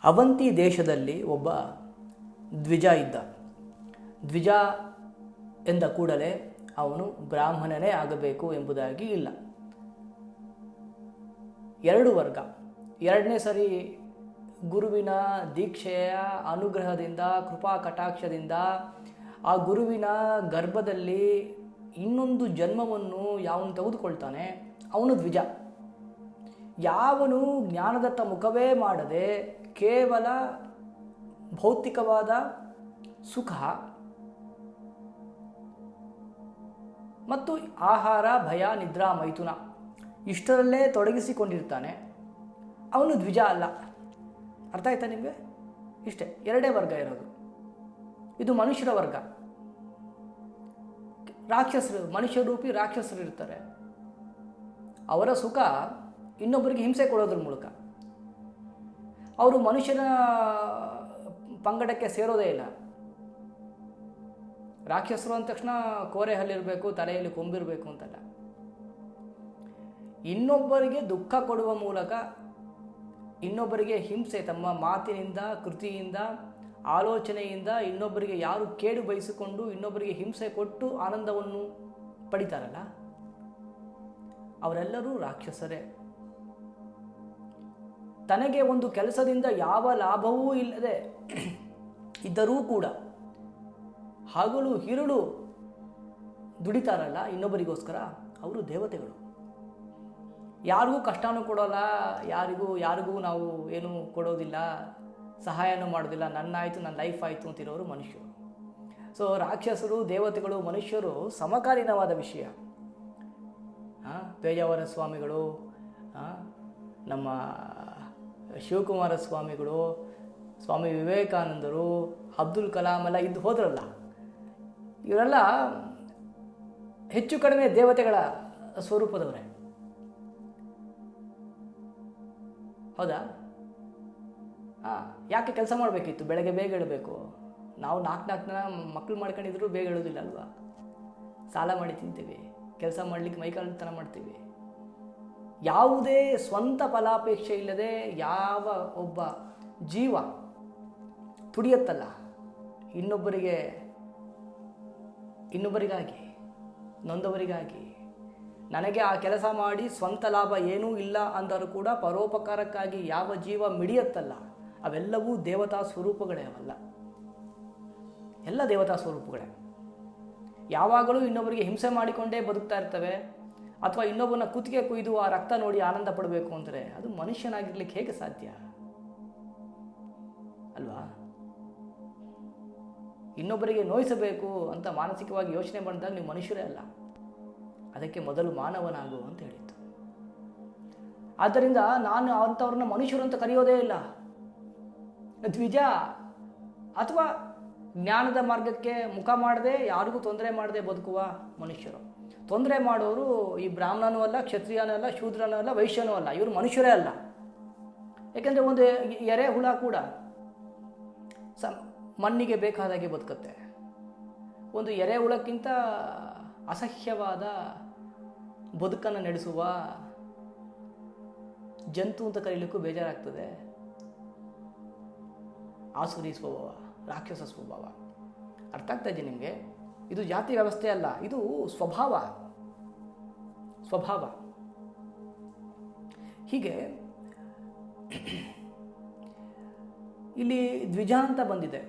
ಅವಂತಿ ದೇಶದಲ್ಲಿ ಒಬ್ಬ ದ್ವಿಜ ಇದ್ದ. ದ್ವಿಜ ಎಂದ ಕೂಡಲೇ ಅವನು ಬ್ರಾಹ್ಮಣನೇ ಆಗಬೇಕು ಎಂಬುದಾಗಿ ಇಲ್ಲ. ಎರಡು ವರ್ಗ. ಎರಡನೇ ಸರಿ ಗುರುವಿನ ದೀಕ್ಷೆಯ ಅನುಗ್ರಹದಿಂದ, ಕೃಪಾ ಕಟಾಕ್ಷದಿಂದ ಆ ಗುರುವಿನ ಗರ್ಭದಲ್ಲಿ ಇನ್ನೊಂದು ಜನ್ಮವನ್ನು ಯಾವನು ತೆಗೆದುಕೊಳ್ತಾನೆ ಅವನು ದ್ವಿಜ. ಯಾವನು ಜ್ಞಾನದತ್ತ ಮುಖವೇ ಮಾಡದೆ ಕೇವಲ ಭೌತಿಕವಾದ ಸುಖ ಮತ್ತು ಆಹಾರ, ಭಯ, ನಿದ್ರಾ, ಮೈಥುನ ಇಷ್ಟರಲ್ಲೇ ತೊಡಗಿಸಿಕೊಂಡಿರ್ತಾನೆ ಅವನು ದ್ವಿಜ ಅಲ್ಲ. ಅರ್ಥ ಆಯ್ತಾ ನಿಮಗೆ? ಇಷ್ಟೇ, ಎರಡೇ ವರ್ಗ ಇರೋದು. ಇದು ಮನುಷ್ಯರ ವರ್ಗ. ರಾಕ್ಷಸರು, ಮನುಷ್ಯ ರೂಪಿ ರಾಕ್ಷಸರು ಇರ್ತಾರೆ. ಅವರ ಸುಖ ಇನ್ನೊಬ್ಬರಿಗೆ ಹಿಂಸೆ ಕೊಡೋದ್ರ ಮೂಲಕ. ಅವರು ಮನುಷ್ಯನ ಪಂಗಡಕ್ಕೆ ಸೇರೋದೇ ಇಲ್ಲ. ರಾಕ್ಷಸರು ಅಂದ ತಕ್ಷಣ ಕೋರೆ ಹಲ್ಲಿರಬೇಕು, ತಲೆಯಲ್ಲಿ ಕೊಂಬಿರಬೇಕು ಅಂತಲ್ಲ. ಇನ್ನೊಬ್ಬರಿಗೆ ದುಃಖ ಕೊಡುವ ಮೂಲಕ, ಇನ್ನೊಬ್ಬರಿಗೆ ಹಿಂಸೆ ತಮ್ಮ ಮಾತಿನಿಂದ, ಕೃತಿಯಿಂದ, ಆಲೋಚನೆಯಿಂದ ಇನ್ನೊಬ್ಬರಿಗೆ ಯಾರು ಕೇಡು ಬಯಸಿಕೊಂಡು ಇನ್ನೊಬ್ಬರಿಗೆ ಹಿಂಸೆ ಕೊಟ್ಟು ಆನಂದವನ್ನು ಪಡಿತಾರಲ್ಲ ಅವರೆಲ್ಲರೂ ರಾಕ್ಷಸರೇ. ತನಗೆ ಒಂದು ಕೆಲಸದಿಂದ ಯಾವ ಲಾಭವೂ ಇಲ್ಲದೆ ಇದ್ದರೂ ಕೂಡ ಹಗಲು ಹಿರುಳು ದುಡಿತಾರಲ್ಲ ಇನ್ನೊಬ್ಬರಿಗೋಸ್ಕರ, ಅವರು ದೇವತೆಗಳು. ಯಾರಿಗೂ ಕಷ್ಟನೂ ಕೊಡೋಲ್ಲ, ಯಾರಿಗೂ ನಾವು ಏನೂ ಕೊಡೋದಿಲ್ಲ, ಸಹಾಯನೂ ಮಾಡೋದಿಲ್ಲ. ನನ್ನಾಯಿತು, ನನ್ನ ಲೈಫ್ ಆಯಿತು ಅಂತಿರೋರು ಮನುಷ್ಯರು. ಸೊ ರಾಕ್ಷಸರು, ದೇವತೆಗಳು, ಮನುಷ್ಯರು ಸಮಕಾಲೀನವಾದ ವಿಷಯ. ಪೇಜಾವರ ಸ್ವಾಮಿಗಳು, ನಮ್ಮ ಶಿವಕುಮಾರ ಸ್ವಾಮಿಗಳು, ಸ್ವಾಮಿ ವಿವೇಕಾನಂದರು, ಅಬ್ದುಲ್ ಕಲಾಂ ಎಲ್ಲ ಇದ್ದು ಹೋದ್ರಲ್ಲ, ಇವರೆಲ್ಲ ಹೆಚ್ಚು ಕಡಿಮೆ ದೇವತೆಗಳ ಸ್ವರೂಪದವರೇ. ಹೌದಾ? ಯಾಕೆ ಕೆಲಸ ಮಾಡಬೇಕಿತ್ತು? ಬೆಳಗ್ಗೆ ಬೇಗ ಹೇಳಬೇಕು. ನಾವು ನಾಲ್ಕು ಜನ ಮಕ್ಕಳು ಮಾಡ್ಕೊಂಡಿದ್ರು ಬೇಗ ಹೇಳೋದಿಲ್ಲ ಅಲ್ವಾ? ಸಾಲ ಮಾಡಿ ತಿಂತೀವಿ, ಕೆಲಸ ಮಾಡಲಿಕ್ಕೆ ಮೈಕಾಲತನ ಮಾಡ್ತೀವಿ. ಯಾವುದೇ ಸ್ವಂತ ಫಲಾಪೇಕ್ಷೆ ಇಲ್ಲದೆ ಯಾವ ಒಬ್ಬ ಜೀವ ತುಡಿಯತ್ತಲ್ಲ ಇನ್ನೊಬ್ಬರಿಗಾಗಿ, ನೊಂದವರಿಗಾಗಿ, ನನಗೆ ಆ ಕೆಲಸ ಮಾಡಿ ಸ್ವಂತ ಲಾಭ ಏನೂ ಇಲ್ಲ ಅಂದರೂ ಕೂಡ ಪರೋಪಕಾರಕ್ಕಾಗಿ ಯಾವ ಜೀವ ಮಿಡಿಯತ್ತಲ್ಲ, ಅವೆಲ್ಲವೂ ದೇವತಾ ಸ್ವರೂಪಗಳೇ. ಅವಲ್ಲ, ಎಲ್ಲ ದೇವತಾ ಸ್ವರೂಪಗಳೇ. ಯಾವಾಗಲೂ ಇನ್ನೊಬ್ಬರಿಗೆ ಹಿಂಸೆ ಮಾಡಿಕೊಂಡೇ ಬದುಕ್ತಾ ಇರ್ತವೆ, ಅಥವಾ ಇನ್ನೊಬ್ಬನ ಕುತ್ತಿಗೆ ಕುಯ್ದು ಆ ರಕ್ತ ನೋಡಿ ಆನಂದ ಪಡಬೇಕು ಅಂದರೆ ಅದು ಮನುಷ್ಯನಾಗಿರ್ಲಿಕ್ಕೆ ಹೇಗೆ ಸಾಧ್ಯ ಅಲ್ವಾ? ಇನ್ನೊಬ್ಬರಿಗೆ ನೋಯಿಸಬೇಕು ಅಂತ ಮಾನಸಿಕವಾಗಿ ಯೋಚನೆ ಮಾಡಿದಾಗ ನೀವು ಮನುಷ್ಯರೇ ಅಲ್ಲ. ಅದಕ್ಕೆ ಮೊದಲು ಮಾನವನಾಗು ಅಂತ ಹೇಳಿತ್ತು. ಆದ್ದರಿಂದ ನಾನು ಅಂಥವ್ರನ್ನ ಮನುಷ್ಯರು ಅಂತ ಕರೆಯೋದೇ ಇಲ್ಲ. ದ್ವಿಜ ಅಥವಾ ಜ್ಞಾನದ ಮಾರ್ಗಕ್ಕೆ ಮುಖ ಮಾಡದೆ, ಯಾರಿಗೂ ತೊಂದರೆ ಮಾಡದೆ ಬದುಕುವ ಮನುಷ್ಯರು. ತೊಂದರೆ ಮಾಡೋರು ಈ ಬ್ರಾಹ್ಮಣನೂ ಅಲ್ಲ, ಕ್ಷತ್ರಿಯನೂ ಅಲ್ಲ, ಶೂದ್ರನೂ ಅಲ್ಲ, ವೈಶ್ಯನೂ ಅಲ್ಲ. ಇವರು ಮನುಷ್ಯರೇ ಅಲ್ಲ. ಯಾಕೆಂದರೆ ಒಂದು ಎರೆ ಹುಳ ಕೂಡ ಮಣ್ಣಿಗೆ ಬೇಕಾದಾಗೆ ಬದುಕುತ್ತೆ. ಒಂದು ಎರೆ ಹುಳಕ್ಕಿಂತ ಅಸಹ್ಯವಾದ ಬದುಕನ್ನು ನಡೆಸುವ ಜಂತು ಅಂತ ಕರೀಲಿಕ್ಕೂ ಬೇಜಾರಾಗ್ತದೆ. ಆಸುರಿ ಸ್ವಭಾವ, ರಾಕ್ಷಸ ಸ್ವಭಾವ. ಅರ್ಥ ಆಗ್ತಾ ಇದೆ ನಿಮಗೆ? ಇದು ಜಾತಿ ವ್ಯವಸ್ಥೆ ಅಲ್ಲ, ಇದು ಸ್ವಭಾವ. ಹೀಗೆ ಇಲ್ಲಿ ದ್ವಿಜ ಅಂತ ಬಂದಿದೆ.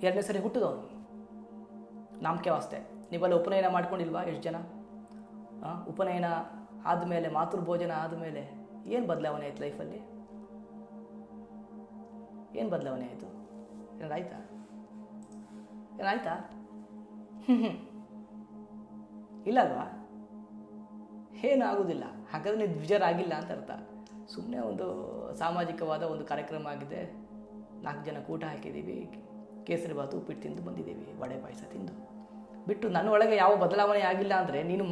ಎರಡನೇ ಸರಿ ಹುಟ್ಟಿದವನು, ನಾಮಕೆ ವಾಸ್ತೆ. ನೀವೆಲ್ಲ ಉಪನಯನ ಮಾಡ್ಕೊಂಡಿಲ್ವಾ? ಎಷ್ಟು ಜನ ಉಪನಯನ ಆದಮೇಲೆ, ಮಾತೃಭೋಜನ ಆದಮೇಲೆ ಏನು ಬದಲಾವಣೆ ಆಯ್ತು ಲೈಫಲ್ಲಿ? ಏನು ಬದಲಾವಣೆ ಆಯಿತು? ಏನಾಯ್ತಾ? ಇಲ್ಲ ಅಲ್ವಾ? ಏನಾಗೋದಿಲ್ಲ. ಹಾಗಾದ್ರೆ ನೀವು ದ್ವಿಜರಾಗಿಲ್ಲ ಅಂತ ಅರ್ಥ. ಸುಮ್ಮನೆ ಒಂದು ಸಾಮಾಜಿಕವಾದ ಒಂದು ಕಾರ್ಯಕ್ರಮ ಆಗಿದೆ, 4 ಜನ ಊಟ ಹಾಕಿದ್ದೀವಿ, ಕೇಸರಿ ಬಾತು ಉಪ್ಪಿಟ್ಟು ತಿಂದು ಬಂದಿದ್ದೀವಿ, ವಡೆ ಪಾಯಸ ತಿಂದು ಬಿಟ್ಟು ನನ್ನ ಒಳಗೆ ಯಾವ ಬದಲಾವಣೆ ಆಗಿಲ್ಲ ಅಂದರೆ, ನೀನು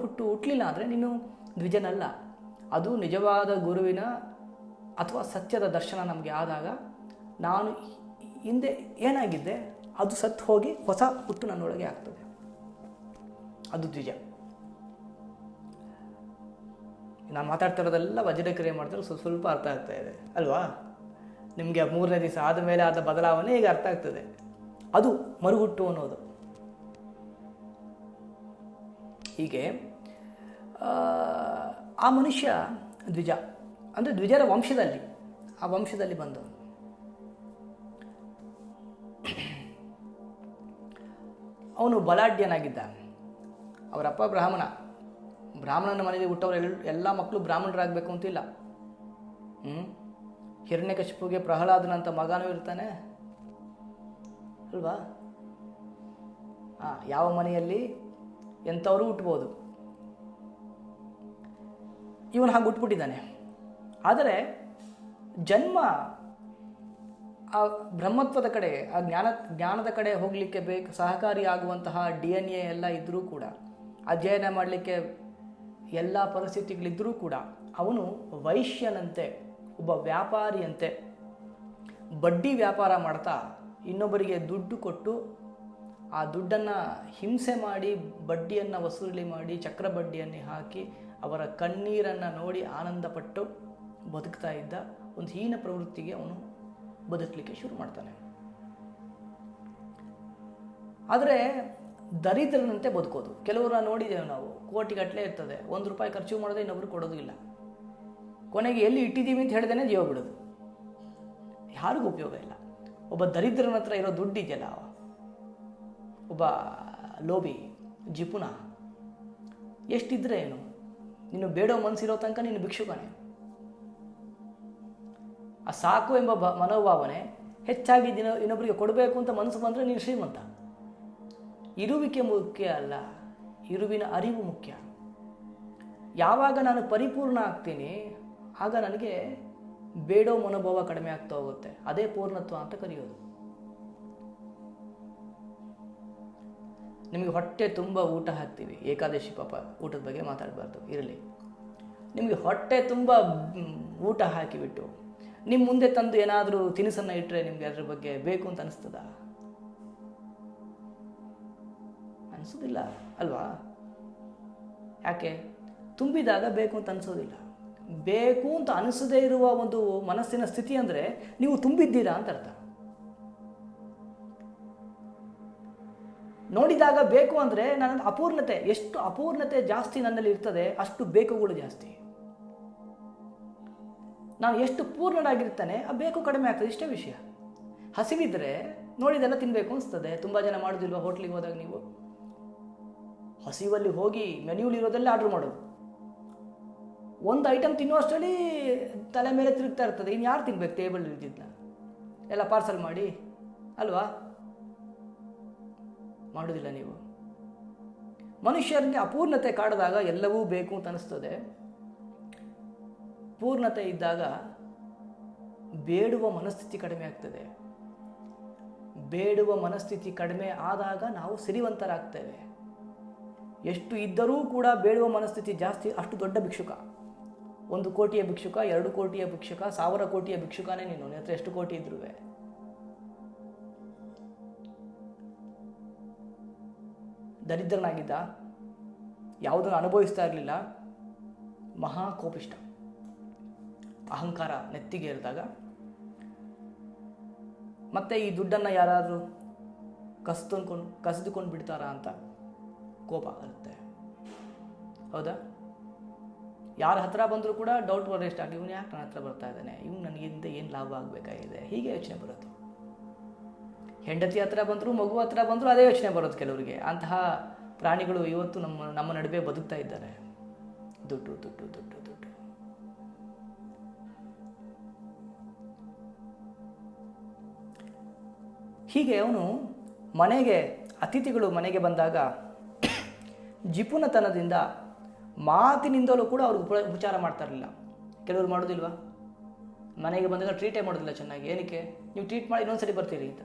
ಹುಟ್ಟಲಿಲ್ಲ ಅಂದರೆ ನೀನು ದ್ವಿಜನಲ್ಲ. ಅದು ನಿಜವಾದ ಗುರುವಿನ ಅಥವಾ ಸತ್ಯದ ದರ್ಶನ ನಮಗೆ ಆದಾಗ, ನಾನು ಹಿಂದೆ ಏನಾಗಿದ್ದೆ ಅದು ಸತ್ತು ಹೋಗಿ ಹೊಸ ಹುಟ್ಟು ನನ್ನೊಳಗೆ ಆಗ್ತದೆ. ಅದು ದ್ವಿಜ. ನಾನು ಮಾತಾಡ್ತಿರೋದೆಲ್ಲ ವಜ್ರಕ್ರಿಯೆ ಮಾಡ್ತಾರೆ ಸ್ವಲ್ಪ ಅರ್ಥ ಆಗ್ತಾ ಇದೆ ಅಲ್ವಾ? ನಿಮಗೆ 3ನೇ ದಿವಸ ಆದಮೇಲೆ ಆದ ಬದಲಾವಣೆ ಈಗ ಅರ್ಥ ಆಗ್ತದೆ. ಅದು ಮರುಹುಟ್ಟು ಅನ್ನೋದು. ಹೀಗೆ ಆ ಮನುಷ್ಯ ದ್ವಿಜ, ಅಂದರೆ ದ್ವಿಜರ ವಂಶದಲ್ಲಿ, ಆ ವಂಶದಲ್ಲಿ ಬಂದವನು. ಅವನು ಬಲಾಢ್ಯನಾಗಿದ್ದ. ಅವರಪ್ಪ ಬ್ರಾಹ್ಮಣನ ಮನೆಯಲ್ಲಿ ಹುಟ್ಟವರು ಎಲ್ಲ ಮಕ್ಕಳು ಬ್ರಾಹ್ಮಣರಾಗಬೇಕು ಅಂತಿಲ್ಲ. ಹಿರಣ್ಯಕಶಿಪುಗೆ ಪ್ರಹ್ಲಾದನಂತ ಮಗನೂ ಇರ್ತಾನೆ ಅಲ್ವಾ? ಯಾವ ಮನೆಯಲ್ಲಿ ಎಂಥವರು ಹುಟ್ಬೋದು. ಇವನು ಹಾಗೆ ಹುಟ್ಬಿಟ್ಟಿದ್ದಾನೆ. ಆದರೆ ಜನ್ಮ ಆ ಬ್ರಹ್ಮತ್ವದ ಕಡೆ, ಆ ಜ್ಞಾನದ ಕಡೆ ಹೋಗಲಿಕ್ಕೆ ಸಹಕಾರಿಯಾಗುವಂತಹ DNA ಎಲ್ಲ ಇದ್ದರೂ ಕೂಡ, ಅಧ್ಯಯನ ಮಾಡಲಿಕ್ಕೆ ಎಲ್ಲ ಪರಿಸ್ಥಿತಿಗಳಿದ್ದರೂ ಕೂಡ ಅವನು ವೈಶ್ಯನಂತೆ, ಒಬ್ಬ ವ್ಯಾಪಾರಿಯಂತೆ ಬಡ್ಡಿ ವ್ಯಾಪಾರ ಮಾಡ್ತಾ ಇನ್ನೊಬ್ಬರಿಗೆ ದುಡ್ಡು ಕೊಟ್ಟು ಆ ದುಡ್ಡನ್ನು ಹಿಂಸೆ ಮಾಡಿ ಬಡ್ಡಿಯನ್ನು ವಸೂಲಿ ಮಾಡಿ ಚಕ್ರ ಬಡ್ಡಿಯನ್ನು ಹಾಕಿ ಅವರ ಕಣ್ಣೀರನ್ನು ನೋಡಿ ಆನಂದಪಟ್ಟು ಬದುಕ್ತಾ ಇದ್ದ ಒಂದು ಹೀನ ಪ್ರವೃತ್ತಿಗೆ ಅವನು ಬದುಕಲಿಕ್ಕೆ ಶುರು ಮಾಡ್ತಾನೆ. ಆದರೆ ದರಿದ್ರನಂತೆ ಬದುಕೋದು. ಕೆಲವರ ನೋಡಿದ್ದೇವೆ ನಾವು, ಕೋಟಿಗಟ್ಟಲೆ ಇರ್ತದೆ, ₹1 ಖರ್ಚು ಮಾಡೋದೇ ಇನ್ನೊಬ್ರು ಕೊಡೋದು ಇಲ್ಲ. ಕೊನೆಗೆ ಎಲ್ಲಿ ಇಟ್ಟಿದ್ದೀವಿ ಅಂತ ಹೇಳ್ದೇನೆ ಜೀವ ಬಿಡೋದು. ಯಾರಿಗೂ ಉಪಯೋಗ ಇಲ್ಲ. ಒಬ್ಬ ದರಿದ್ರನ ಹತ್ರ ಇರೋ ದುಡ್ಡು ಇದೆಯಲ್ಲ, ಒಬ್ಬ ಲೋಭಿ ಜಿಪುಣ, ಎಷ್ಟಿದ್ರೆ ಏನು, ನೀನು ಬೇಡೋ ಮನಸ್ಸಿರೋ ತನಕ ನೀನು ಭಿಕ್ಷುಕನೇ. ಆ ಸಾಕು ಎಂಬ ಮನೋಭಾವನೆ ಹೆಚ್ಚಾಗಿ ಇನ್ನೊಬ್ಬರಿಗೆ ಕೊಡಬೇಕು ಅಂತ ಮನಸ್ಸು ಬಂದರೆ ನೀನು ಶ್ರೀಮಂತ. ಇರುವಿಕೆ ಮುಖ್ಯ ಅಲ್ಲ, ಇರುವಿನ ಅರಿವು ಮುಖ್ಯ. ಯಾವಾಗ ನಾನು ಪರಿಪೂರ್ಣ ಆಗ್ತೀನಿ ಆಗ ನನಗೆ ಬೇಡೋ ಮನೋಭಾವ ಕಡಿಮೆ ಆಗ್ತಾ ಹೋಗುತ್ತೆ. ಅದೇ ಪೂರ್ಣತ್ವ ಅಂತ ಕರೆಯೋದು. ನಿಮಗೆ ಹೊಟ್ಟೆ ತುಂಬ ಊಟ ಹಾಕ್ತೀವಿ, ಏಕಾದಶಿ ಪಾಪ ಊಟದ ಬಗ್ಗೆ ಮಾತಾಡಬಾರ್ದು, ಇರಲಿ. ನಿಮಗೆ ಹೊಟ್ಟೆ ತುಂಬ ಊಟ ಹಾಕಿಬಿಟ್ಟು ನಿಮ್ಮ ಮುಂದೆ ತಂದು ಏನಾದರೂ ತಿನಿಸನ್ನು ಇಟ್ಟರೆ ನಿಮಗೆ ಅದ್ರ ಬಗ್ಗೆ ಬೇಕು ಅಂತ ಅನಿಸ್ತದ? ಅನಿಸೋದಿಲ್ಲ ಅಲ್ವಾ? ಯಾಕೆ? ತುಂಬಿದಾಗ ಬೇಕು ಅಂತ ಅನಿಸೋದಿಲ್ಲ. ಬೇಕು ಅಂತ ಅನಿಸದೇ ಇರುವ ಒಂದು ಮನಸ್ಸಿನ ಸ್ಥಿತಿ ಅಂದರೆ ನೀವು ತುಂಬಿದ್ದೀರಾ ಅಂತ ಅರ್ಥ. ನೋಡಿದಾಗ ಬೇಕು ಅಂದರೆ ನನ್ನ ಅಪೂರ್ಣತೆ, ಎಷ್ಟು ಅಪೂರ್ಣತೆ ಜಾಸ್ತಿ ನನ್ನಲ್ಲಿ ಇರ್ತದೆ ಅಷ್ಟು ಬೇಕುಗಳು ಜಾಸ್ತಿ. ನಾನು ಎಷ್ಟು ಪೂರ್ಣನಾಗಿರ್ತಾನೆ ಆ ಬೇಕು ಕಡಿಮೆ ಆಗ್ತದೆ, ಇಷ್ಟೇ ವಿಷಯ. ಹಸಿವಿದ್ರೆ ನೋಡಿದೆಲ್ಲ ತಿನ್ನಬೇಕು ಅನಿಸ್ತದೆ. ತುಂಬ ಜನ ಮಾಡೋದಿಲ್ವ? ಹೋಟ್ಲಿಗೆ ಹೋದಾಗ ನೀವು ಹಸಿವಲ್ಲಿ ಹೋಗಿ ಮೆನ್ಯೂಲಿರೋದೆಲ್ಲ ಆರ್ಡ್ರ್ ಮಾಡೋದು. ಒಂದು ಐಟಮ್ ತಿನ್ನುವಷ್ಟರಲ್ಲಿ ತಲೆ ಮೇಲೆ ತಿರುಗ್ತಾ ಇರ್ತದೆ. ಇನ್ನು ಯಾರು ತಿನ್ಬೇಕು? ಟೇಬಲ್ ಇದ್ದಿದ್ದ ಎಲ್ಲ ಪಾರ್ಸಲ್ ಮಾಡಿ ಅಲ್ವಾ? ಮಾಡೋದಿಲ್ಲ ನೀವು. ಮನುಷ್ಯರಿಗೆ ಅಪೂರ್ಣತೆ ಕಾಡಿದಾಗ ಎಲ್ಲವೂ ಬೇಕು ಅಂತ ಅನಿಸ್ತದೆ. ಪೂರ್ಣತೆ ಇದ್ದಾಗ ಬೇಡುವ ಮನಸ್ಥಿತಿ ಕಡಿಮೆ ಆಗ್ತದೆ. ಬೇಡುವ ಮನಸ್ಥಿತಿ ಕಡಿಮೆ ಆದಾಗ ನಾವು ಸಿರಿವಂತರಾಗ್ತೇವೆ. ಎಷ್ಟು ಇದ್ದರೂ ಕೂಡ ಬೇಡುವ ಮನಸ್ಥಿತಿ ಜಾಸ್ತಿ, ಅಷ್ಟು ದೊಡ್ಡ ಭಿಕ್ಷುಕ. 1 ಕೋಟಿಯ ಭಿಕ್ಷುಕ, 2 ಕೋಟಿಯ ಭಿಕ್ಷುಕ, 1000 ಕೋಟಿಯ ಭಿಕ್ಷುಕನೇ ನೀನು. ನಿನ್ನ ಹತ್ರ ಎಷ್ಟು ಕೋಟಿ ಇದ್ರೂ ದರಿದ್ರನಾಗಿದ್ದ, ಯಾವುದನ್ನು ಅನುಭವಿಸ್ತಾ ಇರಲಿಲ್ಲ, ಮಹಾಕೋಪಿಷ್ಟ, ಅಹಂಕಾರ ನೆತ್ತಿಗೆ ಇರಿದಾಗ, ಮತ್ತೆ ಈ ದುಡ್ಡನ್ನು ಯಾರಾದರೂ ಕಸಿದುಕೊಂಡು ಬಿಡ್ತಾರಾ ಅಂತ ಕೋಪ ಆಗುತ್ತೆ. ಹೌದಾ? ಯಾರ ಹತ್ರ ಬಂದರೂ ಕೂಡ ಡೌಟ್ ಬರೋ ಸ್ಟಾರ್ಟ್, ಇವನು ಯಾಕೆ ನನ್ನ ಹತ್ರ ಬರ್ತಾ ಇದ್ದಾನೆ, ಇವನು ನನಗಿಂದ ಏನು ಲಾಭ ಆಗಬೇಕಾಗಿದೆ, ಹೀಗೆ ಯೋಚನೆ ಬರುತ್ತೆ. ಹೆಂಡತಿ ಹತ್ರ ಬಂದರೂ, ಮಗು ಹತ್ರ ಬಂದರೂ ಅದೇ ಯೋಚನೆ ಬರೋದು ಕೆಲವರಿಗೆ. ಅಂತಹ ಪ್ರಾಣಿಗಳು ಇವತ್ತು ನಮ್ಮ ನಡುವೆ ಬದುಕ್ತಾ ಇದ್ದಾರೆ. ದುಡ್ಡು ದುಡ್ಡು ದುಡ್ಡು ದುಡ್ಡು. ಹೀಗೆ ಅವನು ಅತಿಥಿಗಳು ಮನೆಗೆ ಬಂದಾಗ ಜಿಪುಣತನದಿಂದ ಮಾತಿನಿಂದಲೂ ಕೂಡ ಅವ್ರಿಗೆ ಉಪಚಾರ ಮಾಡ್ತಾ ಇರಲಿಲ್ಲ. ಕೆಲವರು ಮಾಡೋದಿಲ್ವಾ? ಮನೆಗೆ ಬಂದಾಗ ಟ್ರೀಟೇ ಮಾಡೋದಿಲ್ಲ ಚೆನ್ನಾಗಿ. ಏನಕ್ಕೆ? ನೀವು ಟ್ರೀಟ್ ಮಾಡಿ ಇನ್ನೊಂದ್ಸರಿ ಬರ್ತೀರಿ ಅಂತ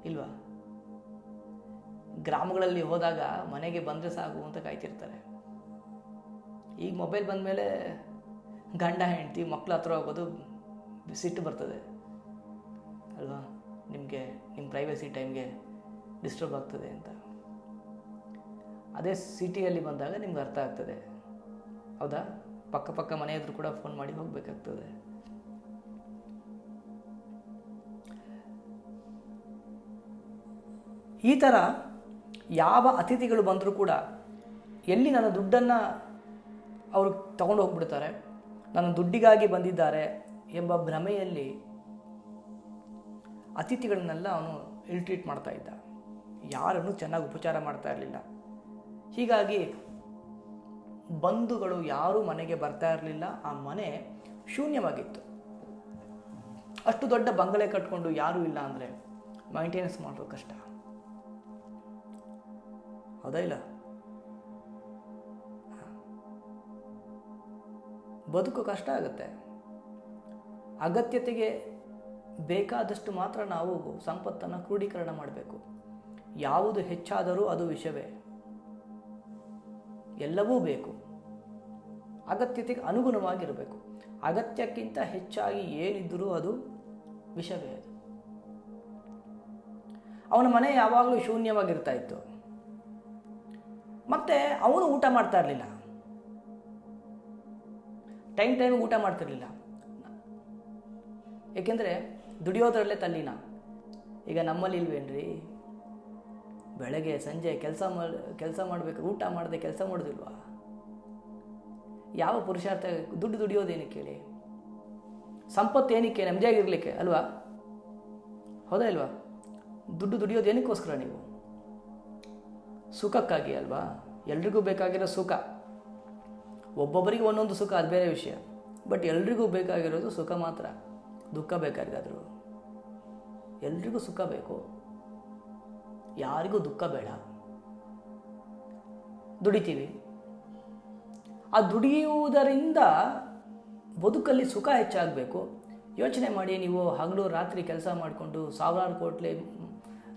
ಇಲ್ವಾ? ಗ್ರಾಮಗಳಲ್ಲಿ ಹೋದಾಗ ಮನೆಗೆ ಬಂದರೆ ಸಾಕು ಅಂತ ಕಾಯ್ತಿರ್ತಾರೆ. ಈಗ ಮೊಬೈಲ್ ಬಂದ ಮೇಲೆ ಗಂಡ ಹೆಂಡತಿ ಮಕ್ಕಳ ಹತ್ರ ಹೋಗೋದು ಸಿಟ್ಟು ಬರ್ತದೆ ಅಲ್ವಾ? ನಿಮ್ಮ ಪ್ರೈವಸಿ ಟೈಮ್ಗೆ ಡಿಸ್ಟರ್ಬ್ ಆಗ್ತದೆ ಅಂತ. ಅದೇ ಸಿಟಿಯಲ್ಲಿ ಬಂದಾಗ ನಿಮ್ಗೆ ಅರ್ಥ ಆಗ್ತದೆ. ಹೌದಾ? ಪಕ್ಕ ಮನೆ ಎದುರು ಕೂಡ ಫೋನ್ ಮಾಡಿ ಹೋಗಬೇಕಾಗ್ತದೆ. ಈ ಥರ ಯಾವ ಅತಿಥಿಗಳು ಬಂದರೂ ಕೂಡ ಎಲ್ಲಿ ನನ್ನ ದುಡ್ಡನ್ನು ಅವರು ತಗೊಂಡು ಹೋಗ್ಬಿಡ್ತಾರೆ, ನನ್ನ ದುಡ್ಡಿಗಾಗಿ ಬಂದಿದ್ದಾರೆ ಎಂಬ ಭ್ರಮೆಯಲ್ಲಿ ಅತಿಥಿಗಳನ್ನೆಲ್ಲ ಅವನು ಇಲ್ ಟ್ರೀಟ್ ಮಾಡ್ತಾ ಇದ್ದ. ಯಾರನ್ನು ಚೆನ್ನಾಗಿ ಉಪಚಾರ ಮಾಡ್ತಾ ಇರಲಿಲ್ಲ. ಹೀಗಾಗಿ ಬಂಧುಗಳು ಯಾರೂ ಮನೆಗೆ ಬರ್ತಾ ಇರಲಿಲ್ಲ. ಆ ಮನೆ ಶೂನ್ಯವಾಗಿತ್ತು. ಅಷ್ಟು ದೊಡ್ಡ ಬಂಗಲೆ ಕಟ್ಕೊಂಡು ಯಾರೂ ಇಲ್ಲ ಅಂದರೆ ಮೈಂಟೆನೆನ್ಸ್ ಮಾಡೋದು ಕಷ್ಟ. ಹೌದಾ ಇಲ್ಲ? ಬದುಕು ಕಷ್ಟ ಆಗುತ್ತೆ. ಅಗತ್ಯತೆಗೆ ಬೇಕಾದಷ್ಟು ಮಾತ್ರ ನಾವು ಸಂಪತ್ತನ್ನು ಕ್ರೋಢೀಕರಣ ಮಾಡಬೇಕು. ಯಾವುದು ಹೆಚ್ಚಾದರೂ ಅದು ವಿಷವೇ. ಎಲ್ಲವೂ ಬೇಕು, ಅಗತ್ಯತೆಗೆ ಅನುಗುಣವಾಗಿರಬೇಕು. ಅಗತ್ಯಕ್ಕಿಂತ ಹೆಚ್ಚಾಗಿ ಏನಿದ್ದರೂ ಅದು ವಿಷವೇ. ಅದು ಅವನ ಮನೆ ಯಾವಾಗಲೂ ಶೂನ್ಯವಾಗಿರ್ತಾ ಇತ್ತು. ಮತ್ತು ಅವನು ಊಟ ಮಾಡ್ತಾ ಇರಲಿಲ್ಲ, ಟೈಮಿಗೆ ಊಟ ಮಾಡ್ತಿರ್ಲಿಲ್ಲ. ಏಕೆಂದರೆ ದುಡಿಯೋದ್ರಲ್ಲೇ ತಲ್ಲಿನ. ಈಗ ನಮ್ಮಲ್ಲಿ ಇಲ್ವೇನ್ರಿ, ಬೆಳಗ್ಗೆ ಸಂಜೆ ಕೆಲಸ ಮಾಡಬೇಕು, ಊಟ ಮಾಡದೆ ಕೆಲಸ ಮಾಡೋದಿಲ್ವಾ? ಯಾವ ಪುರುಷಾರ್ಥ? ದುಡ್ಡು ದುಡಿಯೋದೇನಕ್ಕೆ ಹೇಳಿ? ಸಂಪತ್ತು ಏನಕ್ಕೆ? ನೆಮ್ಮದಿಯಾಗಿರ್ಲಿಕ್ಕೆ ಅಲ್ವಾ? ಹೌದಾ ಇಲ್ವಾ? ದುಡ್ಡು ದುಡಿಯೋದೇನಕ್ಕೋಸ್ಕರ ನೀವು? ಸುಖಕ್ಕಾಗಿ ಅಲ್ವಾ? ಎಲ್ರಿಗೂ ಬೇಕಾಗಿರೋ ಸುಖ. ಒಬ್ಬೊಬ್ಬರಿಗೆ ಒಂದೊಂದು ಸುಖ, ಅದು ಬೇರೆ ವಿಷಯ. ಬಟ್ ಎಲ್ರಿಗೂ ಬೇಕಾಗಿರೋದು ಸುಖ ಮಾತ್ರ. ದುಃಖ ಬೇಕಾಗಿದ್ದಾದರೂ ಎಲ್ರಿಗೂ ಸುಖ ಬೇಕು, ಯಾರಿಗೂ ದುಃಖ ಬೇಡ. ದುಡಿತೀವಿ. ಆ ದುಡಿಯುವುದರಿಂದ ಬದುಕಲ್ಲಿ ಸುಖ ಹೆಚ್ಚಾಗಬೇಕು. ಯೋಚನೆ ಮಾಡಿ, ನೀವು ಹಗಲು ರಾತ್ರಿ ಕೆಲಸ ಮಾಡಿಕೊಂಡು ಸಾವಿರಾರು ಕೋಟ್ಲೆ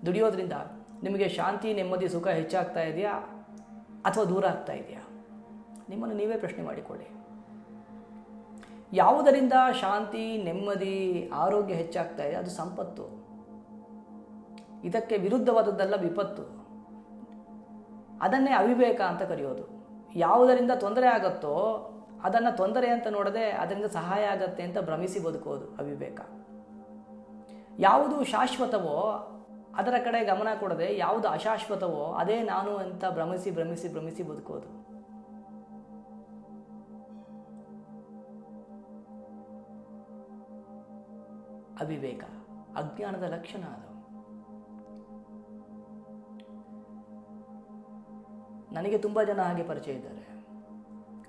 ದುಡಿಯೋದ್ರಿಂದ ನಿಮಗೆ ಶಾಂತಿ, ನೆಮ್ಮದಿ, ಸುಖ ಹೆಚ್ಚಾಗ್ತಾ ಇದೆಯಾ ಅಥವಾ ದೂರ ಆಗ್ತಾ ಇದೆಯಾ? ನಿಮ್ಮನ್ನು ನೀವೇ ಪ್ರಶ್ನೆ ಮಾಡಿಕೊಳ್ಳಿ. ಯಾವುದರಿಂದ ಶಾಂತಿ, ನೆಮ್ಮದಿ, ಆರೋಗ್ಯ ಹೆಚ್ಚಾಗ್ತಾ ಇದೆ ಅದು ಸಂಪತ್ತು. ಇದಕ್ಕೆ ವಿರುದ್ಧವಾದದ್ದೆಲ್ಲ ವಿಪತ್ತು. ಅದನ್ನೇ ಅವಿವೇಕ ಅಂತ ಕರೆಯೋದು. ಯಾವುದರಿಂದ ತೊಂದರೆ ಆಗುತ್ತೋ ಅದನ್ನು ತೊಂದರೆ ಅಂತ ನೋಡದೆ ಅದರಿಂದ ಸಹಾಯ ಆಗತ್ತೆ ಅಂತ ಭ್ರಮಿಸಿ ಬದುಕೋದು ಅವಿವೇಕ. ಯಾವುದು ಶಾಶ್ವತವೋ ಅದರ ಕಡೆ ಗಮನ ಕೊಡದೆ ಯಾವುದು ಅಶಾಶ್ವತವೋ ಅದೇ ನಾನು ಅಂತ ಭ್ರಮಿಸಿ ಭ್ರಮಿಸಿ ಭ್ರಮಿಸಿ ಬದುಕೋದು. ಅವಿವೇಕ, ಅಜ್ಞಾನದ ಲಕ್ಷಣ ಅದು. ನನಗೆ ತುಂಬ ಜನ ಹಾಗೆ ಪರಿಚಯ ಇದ್ದಾರೆ.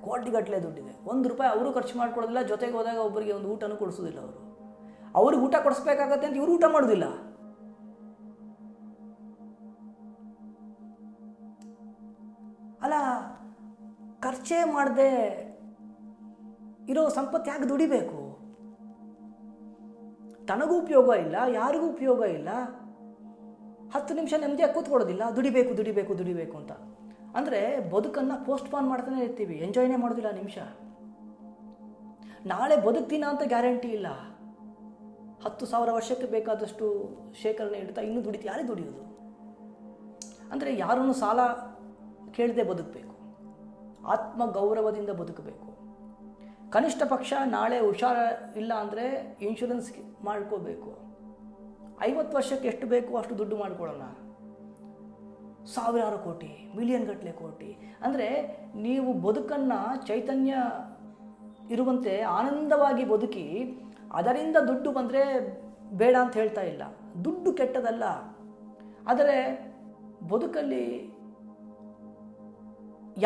ಕೋಟಿಗಟ್ಟಲೆ ದುಡ್ಡಿದೆ, ₹1 ಅವರು ಖರ್ಚು ಮಾಡ್ಕೊಡೋದಿಲ್ಲ. ಜೊತೆಗೆ ಹೋದಾಗ ಒಬ್ಬರಿಗೆ ಒಂದು ಊಟನೂ ಕೊಡಿಸೋದಿಲ್ಲ. ಅವ್ರಿಗೆ ಊಟ ಕೊಡಿಸ್ಬೇಕಾಗತ್ತೆ ಅಂತ ಇವರು ಊಟ ಮಾಡೋದಿಲ್ಲ. ಅಲ್ಲ, ಖರ್ಚೇ ಮಾಡದೆ ಇರೋ ಸಂಪತ್ತು ಯಾಕೆ ದುಡಿಬೇಕು? ತನಗೂ ಉಪಯೋಗ ಇಲ್ಲ, ಯಾರಿಗೂ ಉಪಯೋಗ ಇಲ್ಲ. 10 ನಿಮಿಷ ನೆಮ್ಮದಿಯಾಗಿ ಕೂತ್ಕೊಳ್ಳೋದಿಲ್ಲ, ದುಡಿಬೇಕು ದುಡಿಬೇಕು ದುಡಿಬೇಕು ಅಂತ. ಅಂದರೆ ಬದುಕನ್ನು ಪೋಸ್ಟ್ಪಾನ್ ಮಾಡ್ತಾನೆ ಇರ್ತೀವಿ, ಎಂಜಾಯ್ನೇ ಮಾಡೋದಿಲ್ಲ ನಿಮಿಷ. ನಾಳೆ ಬದುಕ್ತೀನ ಅಂತ ಗ್ಯಾರಂಟಿ ಇಲ್ಲ. 10,000 ವರ್ಷಕ್ಕೆ ಬೇಕಾದಷ್ಟು ಶೇಖರಣೆ ಇಡ್ತಾ ಇನ್ನೂ ದುಡಿತು. ಯಾರೇ ದುಡಿಯೋದು? ಅಂದರೆ ಯಾರನ್ನು ಸಾಲ ಕೇಳದೆ ಬದುಕಬೇಕು, ಆತ್ಮಗೌರವದಿಂದ ಬದುಕಬೇಕು. ಕನಿಷ್ಠ ಪಕ್ಷ ನಾಳೆ ಹುಷಾರ ಇಲ್ಲ ಅಂದರೆ ಇನ್ಶೂರೆನ್ಸ್ ಮಾಡ್ಕೋಬೇಕು. 50 ವರ್ಷಕ್ಕೆ ಎಷ್ಟು ಬೇಕು ಅಷ್ಟು ದುಡ್ಡು ಮಾಡ್ಕೊಳ್ಳೋಣ. ಸಾವಿರಾರು ಕೋಟಿ, ಮಿಲಿಯನ್ ಗಟ್ಟಲೆ ಕೋಟಿ. ಅಂದರೆ ನೀವು ಬದುಕನ್ನು ಚೈತನ್ಯ ಇರುವಂತೆ ಆನಂದವಾಗಿ ಬದುಕಿ, ಅದರಿಂದ ದುಡ್ಡು ಬಂದರೆ ಬೇಡ ಅಂತ ಹೇಳ್ತಾ ಇಲ್ಲ. ದುಡ್ಡು ಕೆಟ್ಟದಲ್ಲ. ಆದರೆ ಬದುಕಲ್ಲಿ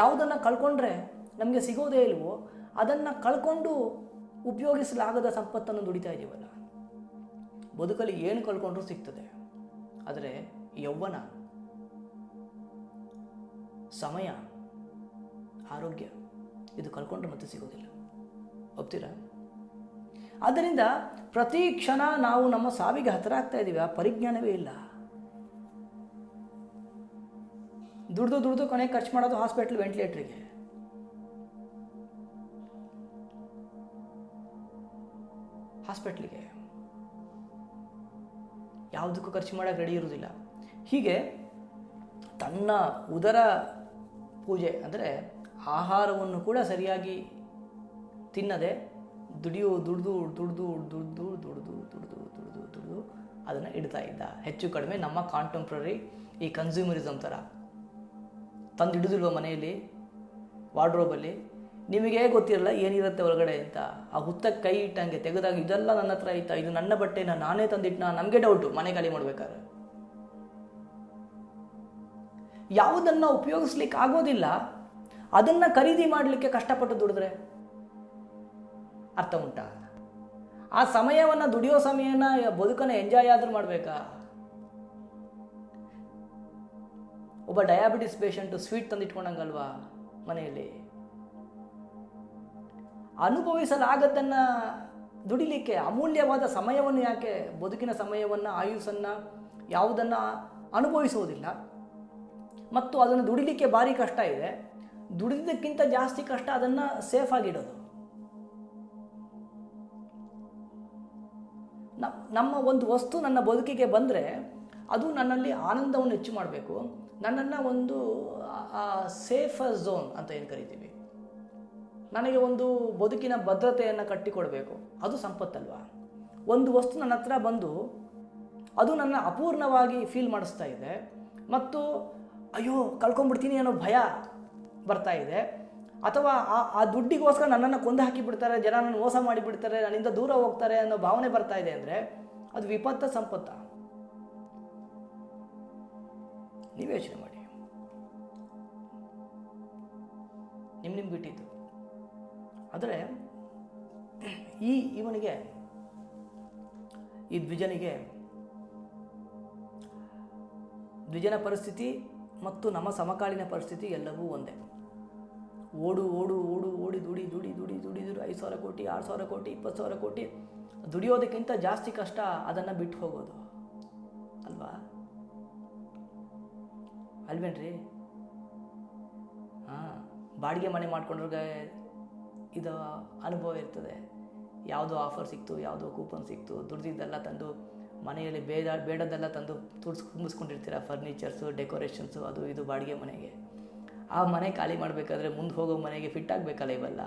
ಯಾವುದನ್ನು ಕಳ್ಕೊಂಡ್ರೆ ನಮಗೆ ಸಿಗೋದೇ ಇಲ್ವೋ ಅದನ್ನು ಕಳ್ಕೊಂಡು ಉಪಯೋಗಿಸಲಾಗದ ಸಂಪತ್ತನ್ನು ದುಡಿತಾ ಇದ್ದೀವಲ್ಲ. ಬದುಕಲ್ಲಿ ಏನು ಕಳ್ಕೊಂಡ್ರೂ ಸಿಗ್ತದೆ. ಆದರೆ ಯೌವನ, ಸಮಯ, ಆರೋಗ್ಯ ಇದು ಕಳ್ಕೊಂಡ್ರೆ ಮತ್ತೆ ಸಿಗೋದಿಲ್ಲ. ಒಪ್ತೀರಾ? ಆದ್ದರಿಂದ ಪ್ರತಿ ಕ್ಷಣ ನಾವು ನಮ್ಮ ಸಾವಿಗೆ ಹತ್ತಿರ ಆಗ್ತಾ ಇದ್ದೀವಿ. ಆ ಪರಿಜ್ಞಾನವೇ ಇಲ್ಲ. ದುಡ್ದು ಕೊನೆಗೆ ಖರ್ಚು ಮಾಡೋದು ಹಾಸ್ಪಿಟ್ಲ್ ವೆಂಟಿಲೇಟ್ರಿಗೆ. ಹಾಸ್ಪಿಟ್ಲಿಗೆ ಯಾವುದಕ್ಕೂ ಖರ್ಚು ಮಾಡೋಕ್ಕೆ ರೆಡಿ ಇರೋದಿಲ್ಲ. ಹೀಗೆ ತನ್ನ ಉದರ ಪೂಜೆ ಅಂದರೆ ಆಹಾರವನ್ನು ಕೂಡ ಸರಿಯಾಗಿ ತಿನ್ನದೆ ದುಡಿದು ಅದನ್ನು ಇಡ್ತಾ ಇದ್ದ. ಹೆಚ್ಚು ಕಡಿಮೆ ನಮ್ಮ ಕಾಂಟೆಂಪ್ರರಿ ಈ ಕನ್ಸ್ಯೂಮರಿಸಮ್ ಥರ ತಂದಿಡುದಿಲ್ವ ಮನೆಯಲ್ಲಿ ವಾರ್ಡ್ರೋಬಲ್ಲಿ, ನಿಮಗೆ ಗೊತ್ತಿರಲ್ಲ ಏನಿರುತ್ತೆ ಒಳಗಡೆ ಅಂತ. ಆ ಹುತ್ತಕ್ಕೆ ಕೈ ಇಟ್ಟಂಗೆ ತೆಗೆದಾಗ ಇದೆಲ್ಲ ನನ್ನ ಹತ್ರ ಐತಾ, ಇದು ನನ್ನ ಬಟ್ಟೆನ ನಾನೇ ತಂದಿಟ್ಟನ, ನಮಗೆ ಡೌಟು ಮನೆ ಖಾಲಿ ಮಾಡ್ಬೇಕಾದ್ರೆ. ಯಾವುದನ್ನು ಉಪಯೋಗಿಸ್ಲಿಕ್ಕೆ ಆಗೋದಿಲ್ಲ ಅದನ್ನು ಖರೀದಿ ಮಾಡಲಿಕ್ಕೆ ಕಷ್ಟಪಟ್ಟು ದುಡಿದ್ರೆ ಅರ್ಥ ಉಂಟಾ? ಆ ಸಮಯವನ್ನು ದುಡಿಯೋ ಸಮಯನ ಬದುಕನ್ನು ಎಂಜಾಯ್ ಆದ್ರೂ ಮಾಡಬೇಕಾ? ಒಬ್ಬ ಡಯಾಬಿಟಿಸ್ ಪೇಷಂಟು ಸ್ವೀಟ್ ತಂದಿಟ್ಕೊಂಡಂಗಲ್ವಾ ಮನೆಯಲ್ಲಿ? ಅನುಭವಿಸಲಾಗದ್ದನ್ನು ದುಡಿಲಿಕ್ಕೆ ಅಮೂಲ್ಯವಾದ ಸಮಯವನ್ನು ಯಾಕೆ, ಬದುಕಿನ ಸಮಯವನ್ನು, ಆಯುಸ್ಸನ್ನು ಯಾವುದನ್ನು ಅನುಭವಿಸುವುದಿಲ್ಲ ಮತ್ತು ಅದನ್ನು ದುಡಿಲಿಕ್ಕೆ ಭಾರಿ ಕಷ್ಟ ಇದೆ. ದುಡಿದಕ್ಕಿಂತ ಜಾಸ್ತಿ ಕಷ್ಟ ಅದನ್ನು ಸೇಫ್ ಆಗಿಡೋದು. ನಮ್ಮ ಒಂದು ವಸ್ತು ನನ್ನ ಬದುಕಿಗೆ ಬಂದರೆ ಅದು ನನ್ನಲ್ಲಿ ಆನಂದವನ್ನು ಹೆಚ್ಚು ಮಾಡಬೇಕು, ನನ್ನನ್ನು ಒಂದು ಸೇಫರ್ ಝೋನ್ ಅಂತ ಏನು ಕರಿತೀವಿ, ನನಗೆ ಒಂದು ಬದುಕಿನ ಭದ್ರತೆಯನ್ನು ಕಟ್ಟಿಕೊಡಬೇಕು. ಅದು ಸಂಪತ್ತಲ್ವಾ? ಒಂದು ವಸ್ತು ನನ್ನ ಹತ್ರ ಬಂದು ಅದು ನನ್ನ ಅಪೂರ್ಣವಾಗಿ ಫೀಲ್ ಮಾಡಿಸ್ತಾ ಇದೆ ಮತ್ತು ಅಯ್ಯೋ ಕಳ್ಕೊಂಡ್ಬಿಡ್ತೀನಿ ಅನ್ನೋ ಭಯ ಬರ್ತಾ ಇದೆ, ಅಥವಾ ಆ ದುಡ್ಡಿಗೋಸ್ಕರ ನನ್ನನ್ನು ಕೊಂದು ಹಾಕಿಬಿಡ್ತಾರೆ, ಜನ ನನ್ನ ಮೋಸ ಮಾಡಿಬಿಡ್ತಾರೆ, ನನ್ನಿಂದ ದೂರ ಹೋಗ್ತಾರೆ ಅನ್ನೋ ಭಾವನೆ ಬರ್ತಾ ಇದೆ ಅಂದರೆ ಅದು ವಿಪತ್ತ ಸಂಪತ್ತ? ನೀವು ಯೋಚನೆ ಮಾಡಿ. ನಿಮ್ಗೆ ಬಿಟ್ಟಿದ್ದು. ಆದರೆ ಇವನಿಗೆ, ಈ ದ್ವಿಜನ ಪರಿಸ್ಥಿತಿ ಮತ್ತು ನಮ್ಮ ಸಮಕಾಲೀನ ಪರಿಸ್ಥಿತಿ ಎಲ್ಲವೂ ಒಂದೇ. ಓಡಿ ದುಡಿದ್ರು 5,000 ಕೋಟಿ, 6,000 ಕೋಟಿ, 20,000 ಕೋಟಿ ದುಡಿಯೋದಕ್ಕಿಂತ ಜಾಸ್ತಿ ಕಷ್ಟ ಅದನ್ನು ಬಿಟ್ಟು ಹೋಗೋದು ಅಲ್ವಾ? ಅಲ್ವೇನ್ರಿ? ಬಾಡಿಗೆ ಮನೆ ಮಾಡ್ಕೊಂಡ್ರೆ ಇದು ಅನುಭವ ಇರ್ತದೆ. ಯಾವುದೋ ಆಫರ್ ಸಿಕ್ತು, ಯಾವುದೋ ಕೂಪನ್ ಸಿಕ್ತು, ದುಡ್ದಿದ್ದೆಲ್ಲ ತಂದು ಮನೆಯಲ್ಲಿ ಬೇಡದೆಲ್ಲ ತಂದು ತುಂಬಿಸ್ಕೊಂಡಿರ್ತೀರ, ಫರ್ನಿಚರ್ಸು, ಡೆಕೋರೇಷನ್ಸು, ಅದು ಇದು ಬಾಡಿಗೆ ಮನೆಗೆ. ಆ ಮನೆ ಖಾಲಿ ಮಾಡಬೇಕಾದ್ರೆ ಮುಂದೆ ಹೋಗೋ ಮನೆಗೆ ಫಿಟ್ ಆಗಬೇಕಲ್ಲ ಇವೆಲ್ಲ.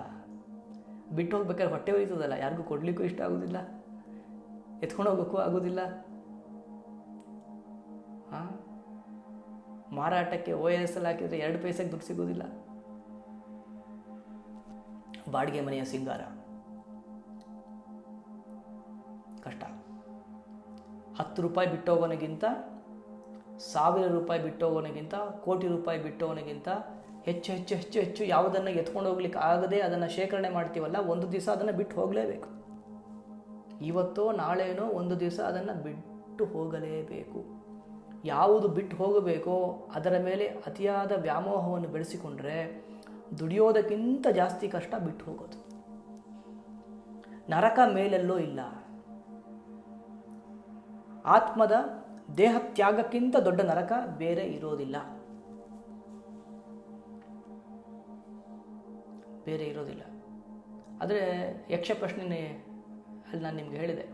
ಬಿಟ್ಟು ಹೋಗ್ಬೇಕಾದ್ರೆ ಹೊಟ್ಟೆ ಹೊಯ್ತದಲ್ಲ, ಯಾರಿಗೂ ಕೊಡಲಿಕ್ಕೂ ಇಷ್ಟ ಆಗೋದಿಲ್ಲ, ಎತ್ಕೊಂಡು ಹೋಗೋಕ್ಕೂ ಆಗೋದಿಲ್ಲ. ಮಾರಾಟಕ್ಕೆ OS ಹಾಕಿದರೆ 2 ಪೈಸೆಗೆ ದುಡ್ಡು ಸಿಗೋದಿಲ್ಲ. ಬಾಡಿಗೆ ಮನೆಯ ಸಿಂಗಾರ ಕಷ್ಟ. 10 ರೂಪಾಯಿ ಬಿಟ್ಟೋಗೋನಿಗಿಂತ, 1,000 ರೂಪಾಯಿ ಬಿಟ್ಟೋಗೋನಿಗಿಂತ, ಕೋಟಿ ರೂಪಾಯಿ ಬಿಟ್ಟೋಗೋನಿಗಿಂತ ಹೆಚ್ಚು ಯಾವುದನ್ನು ಎತ್ಕೊಂಡು ಹೋಗ್ಲಿಕ್ಕೆ ಆಗದೆ ಅದನ್ನು ಶೇಖರಣೆ ಮಾಡ್ತೀವಲ್ಲ, ಒಂದು ದಿವಸ ಅದನ್ನು ಬಿಟ್ಟು ಹೋಗಲೇಬೇಕು. ಇವತ್ತೋ ನಾಳೆನೋ ಒಂದು ದಿವಸ ಅದನ್ನು ಬಿಟ್ಟು ಹೋಗಲೇಬೇಕು. ಯಾವುದು ಬಿಟ್ಟು ಹೋಗಬೇಕೋ ಅದರ ಮೇಲೆ ಅತಿಯಾದ ವ್ಯಾಮೋಹವನ್ನು ಬೆಳೆಸಿಕೊಂಡ್ರೆ ದುಡಿಯೋದಕ್ಕಿಂತ ಜಾಸ್ತಿ ಕಷ್ಟ ಬಿಟ್ಟು ಹೋಗೋದು. ನರಕ ಮೇಲೆಲ್ಲೋ ಇಲ್ಲ. ಆತ್ಮದ ದೇಹ ತ್ಯಾಗಕ್ಕಿಂತ ದೊಡ್ಡ ನರಕ ಬೇರೆ ಇರೋದಿಲ್ಲ. ಆದರೆ ಯಕ್ಷ ಪ್ರಶ್ನೆ ಅಲ್ಲಿ ನಾನು ನಿಮ್ಗೆ ಹೇಳಿದೆ,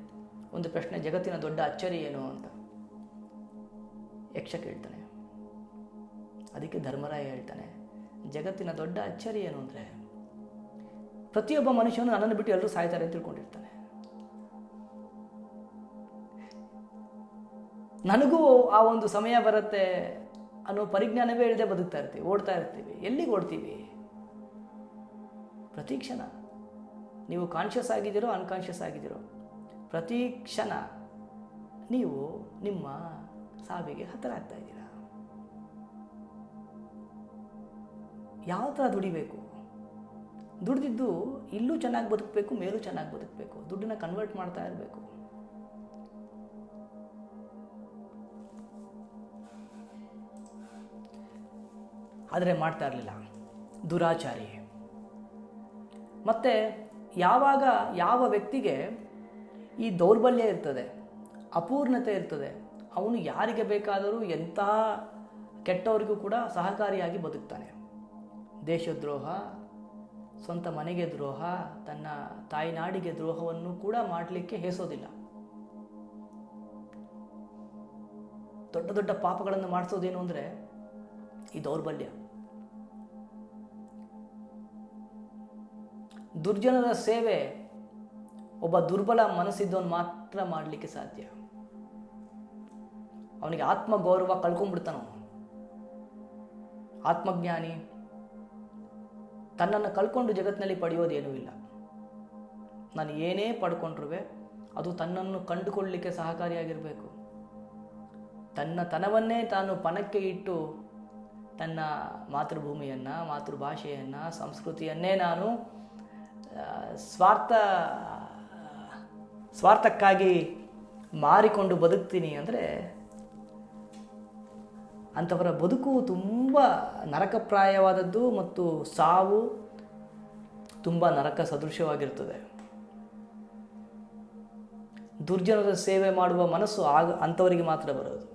ಒಂದು ಪ್ರಶ್ನೆ, ಜಗತ್ತಿನ ದೊಡ್ಡ ಅಚ್ಚರಿ ಏನು ಅಂತ ಯಕ್ಷ ಕೇಳ್ತಾನೆ. ಅದಕ್ಕೆ ಧರ್ಮರಾಯ ಹೇಳ್ತಾನೆ, ಜಗತ್ತಿನ ದೊಡ್ಡ ಅಚ್ಚರಿ ಏನು ಅಂದರೆ ಪ್ರತಿಯೊಬ್ಬ ಮನುಷ್ಯನು ನನ್ನನ್ನು ಬಿಟ್ಟು ಎಲ್ಲರೂ ಸಾಯ್ತಾರೆ ಅಂತ ತಿಳ್ಕೊಂಡಿರ್ತಾನೆ. ನನಗೂ ಆ ಒಂದು ಸಮಯ ಬರುತ್ತೆ ಅನ್ನೋ ಪರಿಜ್ಞಾನವೇ ಇಲ್ಲದೆ ಬದುಕ್ತಾ ಇರ್ತೀವಿ, ಓಡ್ತಾ ಇರ್ತೀವಿ. ಎಲ್ಲಿಗೆ ಓಡ್ತೀವಿ? ಪ್ರತಿ ಕ್ಷಣ ನೀವು ಕಾನ್ಷಿಯಸ್ ಆಗಿದ್ದೀರೋ ಅನ್ಕಾನ್ಷಿಯಸ್ ಆಗಿದ್ದೀರೋ, ಪ್ರತಿ ಕ್ಷಣ ನೀವು ನಿಮ್ಮ ಸಾವಿಗೆ ಹತ್ತಿರ ಆಗ್ತಾ ಇದ್ದೀರಾ. ಯಾವ ಥರ ದುಡಿಬೇಕು? ದುಡಿದಿದ್ದು ಇಲ್ಲೂ ಚೆನ್ನಾಗಿ ಬದುಕಬೇಕು, ಮೇಲೂ ಚೆನ್ನಾಗಿ ಬದುಕಬೇಕು. ದುಡ್ಡನ್ನ ಕನ್ವರ್ಟ್ ಮಾಡ್ತಾ ಇರಬೇಕು. ಆದರೆ ಮಾಡ್ತಾ ಇರಲಿಲ್ಲ, ದುರಾಚಾರಿ. ಮತ್ತು ಯಾವಾಗ ಯಾವ ವ್ಯಕ್ತಿಗೆ ಈ ದೌರ್ಬಲ್ಯ ಇರ್ತದೆ, ಅಪೂರ್ಣತೆ ಇರ್ತದೆ, ಅವನು ಯಾರಿಗೆ ಬೇಕಾದರೂ ಎಂಥ ಕೆಟ್ಟವರಿಗೂ ಕೂಡ ಸಹಕಾರಿಯಾಗಿ ಬದುಕ್ತಾನೆ. ದೇಶದ್ರೋಹ, ಸ್ವಂತ ಮನೆಗೆ ದ್ರೋಹ, ತನ್ನ ತಾಯಿನಾಡಿಗೆ ದ್ರೋಹವನ್ನು ಕೂಡ ಮಾಡಲಿಕ್ಕೆ ಹೇಸೋದಿಲ್ಲ. ದೊಡ್ಡ ದೊಡ್ಡ ಪಾಪಗಳನ್ನು ಮಾಡಿಸೋದೇನು ಅಂದರೆ ಈ ದೌರ್ಬಲ್ಯ. ದುರ್ಜನರ ಸೇವೆ ಒಬ್ಬ ದುರ್ಬಲ ಮನಸ್ಸಿದ್ದವನು ಮಾತ್ರ ಮಾಡಲಿಕ್ಕೆ ಸಾಧ್ಯ. ಅವನಿಗೆ ಆತ್ಮಗೌರವ ಕಳ್ಕೊಂಡ್ಬಿಡ್ತಾನ. ಆತ್ಮಜ್ಞಾನಿ ತನ್ನನ್ನು ಕಳ್ಕೊಂಡು ಜಗತ್ತಿನಲ್ಲಿ ಪಡೆಯೋದೇನೂ ಇಲ್ಲ. ನಾನು ಏನೇ ಪಡ್ಕೊಂಡ್ರೂ ಅದು ತನ್ನನ್ನು ಕಂಡುಕೊಳ್ಳಲಿಕ್ಕೆ ಸಹಕಾರಿಯಾಗಿರಬೇಕು. ತನ್ನ ತನವನ್ನೇ ತಾನು ಪಣಕ್ಕೆ ಇಟ್ಟು ತನ್ನ ಮಾತೃಭೂಮಿಯನ್ನು, ಮಾತೃಭಾಷೆಯನ್ನು, ಸಂಸ್ಕೃತಿಯನ್ನೇ ನಾನು ಸ್ವಾರ್ಥಕ್ಕಾಗಿ ಮಾರಿಕೊಂಡು ಬದುಕ್ತೀನಿ ಅಂದರೆ ಅಂಥವರ ಬದುಕು ತುಂಬ ನರಕಪ್ರಾಯವಾದದ್ದು ಮತ್ತು ಸಾವು ತುಂಬ ನರಕ ಸದೃಶವಾಗಿರ್ತದೆ. ದುರ್ಜನರ ಸೇವೆ ಮಾಡುವ ಮನಸ್ಸು ಅಂಥವರಿಗೆ ಮಾತ್ರ ಬರೋದು.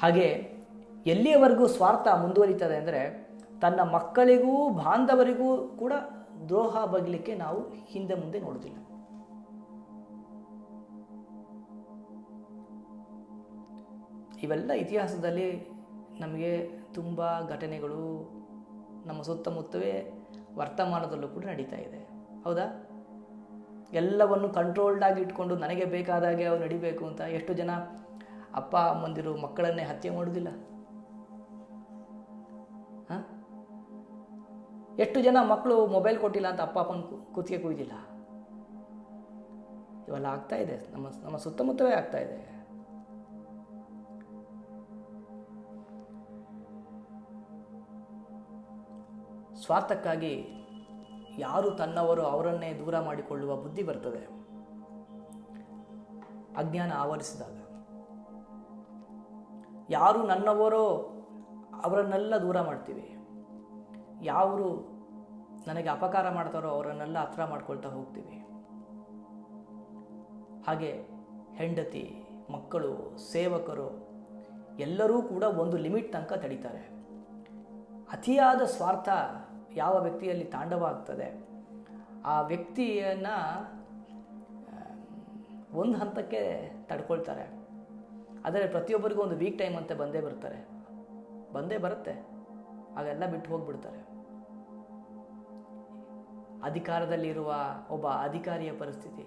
ಹಾಗೆ ಎಲ್ಲಿಯವರೆಗೂ ಸ್ವಾರ್ಥ ಮುಂದುವರಿತದೆ ಅಂದರೆ ತನ್ನ ಮಕ್ಕಳಿಗೂ ಬಾಂಧವರಿಗೂ ಕೂಡ ದ್ರೋಹ ಬಗ್ಲಿಕ್ಕೆ ನಾವು ಹಿಂದೆ ಮುಂದೆ ನೋಡೋದಿಲ್ಲ. ಇವೆಲ್ಲ ಇತಿಹಾಸದಲ್ಲಿ ನಮಗೆ ತುಂಬ ಘಟನೆಗಳು ನಮ್ಮ ಸುತ್ತಮುತ್ತವೇ ವರ್ತಮಾನದಲ್ಲೂ ಕೂಡ ನಡೀತಾ ಇದೆ. ಹೌದಾ? ಎಲ್ಲವನ್ನು ಕಂಟ್ರೋಲ್ಡಾಗಿ ಇಟ್ಕೊಂಡು ನನಗೆ ಬೇಕಾದಾಗೆ ಅವು ನಡಿಬೇಕು ಅಂತ ಎಷ್ಟು ಜನ ಅಪ್ಪ ಅಮ್ಮಂದಿರು ಮಕ್ಕಳನ್ನೇ ಹತ್ಯೆ ಮಾಡೋದಿಲ್ಲ? ಎಷ್ಟು ಜನ ಮಕ್ಕಳು ಮೊಬೈಲ್ ಕೊಟ್ಟಿಲ್ಲ ಅಂತ ಅಪ್ಪ ಅಪ್ಪನ ಕುತ್ತಿಗೆ ಕುಯ್ದಿಲ್ಲ? ಇವೆಲ್ಲ ಆಗ್ತಾ ಇದೆ, ನಮ್ಮ ಸುತ್ತಮುತ್ತವೇ ಆಗ್ತಾ ಇದೆ. ಸ್ವಾರ್ಥಕ್ಕಾಗಿ ಯಾರು ತನ್ನವರು ಅವರನ್ನೇ ದೂರ ಮಾಡಿಕೊಳ್ಳುವ ಬುದ್ಧಿ ಬರ್ತದೆ ಅಜ್ಞಾನ ಆವರಿಸಿದಾಗ. ಯಾರು ನನ್ನವರೋ ಅವರನ್ನೆಲ್ಲ ದೂರ ಮಾಡ್ತೀವಿ, ಯಾರು ನನಗೆ ಅಪಕಾರ ಮಾಡ್ತಾರೋ ಅವರನ್ನೆಲ್ಲ ಹತ್ರ ಮಾಡ್ಕೊಳ್ತಾ ಹೋಗ್ತೀವಿ. ಹಾಗೆ ಹೆಂಡತಿ, ಮಕ್ಕಳು, ಸೇವಕರು ಎಲ್ಲರೂ ಕೂಡ ಒಂದು ಲಿಮಿಟ್ ತನಕ ತಡೀತಾರೆ. ಅತಿಯಾದ ಸ್ವಾರ್ಥ ಯಾವ ವ್ಯಕ್ತಿಯಲ್ಲಿ ತಾಂಡವ ಆಗ್ತದೆ ಆ ವ್ಯಕ್ತಿಯನ್ನು ಒಂದು ಹಂತಕ್ಕೆ ತಡ್ಕೊಳ್ತಾರೆ. ಆದರೆ ಪ್ರತಿಯೊಬ್ಬರಿಗೂ ಒಂದು ವೀಕ್ ಟೈಮ್ ಅಂತ ಬಂದೇ ಬರುತ್ತೆ. ಆಗೆಲ್ಲ ಬಿಟ್ಟು ಹೋಗ್ಬಿಡ್ತಾರೆ. ಅಧಿಕಾರದಲ್ಲಿರುವ ಒಬ್ಬ ಅಧಿಕಾರಿಯ ಪರಿಸ್ಥಿತಿ,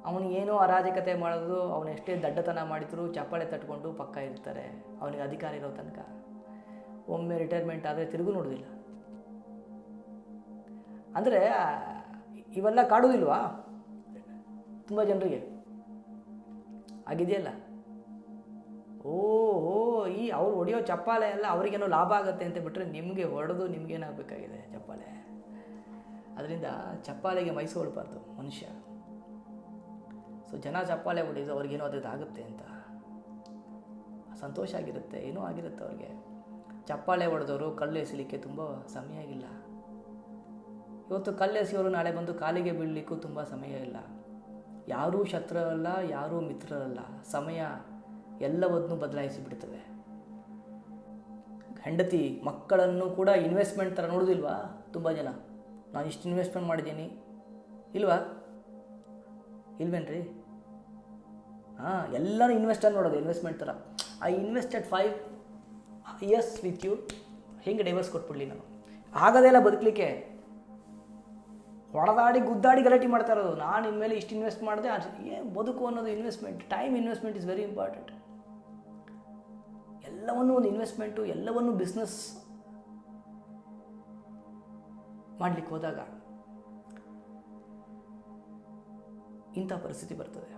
ಅವನಿಗೇನೋ ಅರಾಜಕತೆ ಮಾಡೋದು, ಅವನೆಷ್ಟೇ ದಡ್ಡತನ ಮಾಡಿದ್ರು ಚಪ್ಪಾಳೆ ತಟ್ಕೊಂಡು ಪಕ್ಕ ಇರ್ತಾರೆ ಅವನಿಗೆ ಅಧಿಕಾರ ಇರೋ ತನಕ. ಒಮ್ಮೆ ರಿಟೈರ್ಮೆಂಟ್ ಆದರೆ ತಿರುಗು ನೋಡೋದಿಲ್ಲ. ಅಂದರೆ ಇವೆಲ್ಲ ಕಾಡುವುದಿಲ್ವಾ ತುಂಬ ಜನರಿಗೆ? ಆಗಿದೆಯಲ್ಲ. ಅವ್ರು ಹೊಡೆಯೋ ಚಪ್ಪಾಳೆ ಎಲ್ಲ ಅವರಿಗೇನೋ ಲಾಭ ಆಗುತ್ತೆ ಅಂತ ಬಿಟ್ಟರೆ ನಿಮಗೆ ಹೊಡೆದು ನಿಮಗೇನಾಗಬೇಕಾಗಿದೆ ಚಪ್ಪಾಳೆ. ಅದರಿಂದ ಚಪ್ಪಾಳೆಗೆ ಮೈಸೂರಬಾರ್ದು ಮನುಷ್ಯ. ಸೊ ಜನ ಚಪ್ಪಾಳೆ ಹೊಡೆದು ಅವ್ರಿಗೇನೋ ಅದಾಗುತ್ತೆ ಅಂತ ಸಂತೋಷ ಆಗಿರುತ್ತೆ, ಏನೋ ಆಗಿರುತ್ತೆ ಅವ್ರಿಗೆ. ಚಪ್ಪಾಳೆ ಹೊಡೆದವರು ಕಲ್ಲು ಎಸಲಿಕ್ಕೆ ತುಂಬ ಸಮಯ ಆಗಿಲ್ಲ. ಇವತ್ತು ಕಲ್ಲು ಎಸೆಯೋರು ನಾಳೆ ಬಂದು ಕಾಲಿಗೆ ಬೀಳಲಿಕ್ಕೂ ತುಂಬ ಸಮಯ ಇಲ್ಲ. ಯಾರೂ ಶತ್ರುವಲ್ಲ, ಯಾರೂ ಮಿತ್ರರಲ್ಲ. ಸಮಯ ಎಲ್ಲವನ್ನೂ ಬದಲಾಯಿಸಿ ಬಿಡ್ತದೆ. ಹೆಂಡತಿ ಮಕ್ಕಳನ್ನು ಕೂಡ ಇನ್ವೆಸ್ಟ್ಮೆಂಟ್ ಥರ ನೋಡೋದಿಲ್ವಾ ತುಂಬ ಜನ? ನಾನು ಇಷ್ಟು ಇನ್ವೆಸ್ಟ್ಮೆಂಟ್ ಮಾಡಿದ್ದೀನಿ ಇಲ್ವಾ? ಇಲ್ವೇನ್ರಿ? ಎಲ್ಲರೂ ಇನ್ವೆಸ್ಟರ್ ನೋಡೋದು ಇನ್ವೆಸ್ಟ್ಮೆಂಟ್ ಥರ. I invested 5 years with you, ಹೆಂಗೆ ಡೈವರ್ಸ್ ಕೊಟ್ಬಿಡ್ಲಿ ನಾನು? ಆಗೋದೆಲ್ಲ ಬದುಕಲಿಕ್ಕೆ ಹೊಡೆದಾಡಿ ಗುದ್ದಾಡಿ ಗಲಾಟೆ ಮಾಡ್ತಾ ಇರೋದು. ನಾನು ಇನ್ಮೇಲೆ ಇಷ್ಟು ಇನ್ವೆಸ್ಟ್ ಮಾಡಿದೆ. ಏನು ಬದುಕು ಅನ್ನೋದು investment, time investment is very important. ಎಲ್ಲವನ್ನೂ ಒಂದು ಇನ್ವೆಸ್ಟ್ಮೆಂಟು, ಎಲ್ಲವನ್ನೂ ಬಿಸ್ನೆಸ್ ಮಾಡಲಿಕ್ಕೆ ಹೋದಾಗ ಇಂಥ ಪರಿಸ್ಥಿತಿ ಬರ್ತದೆ.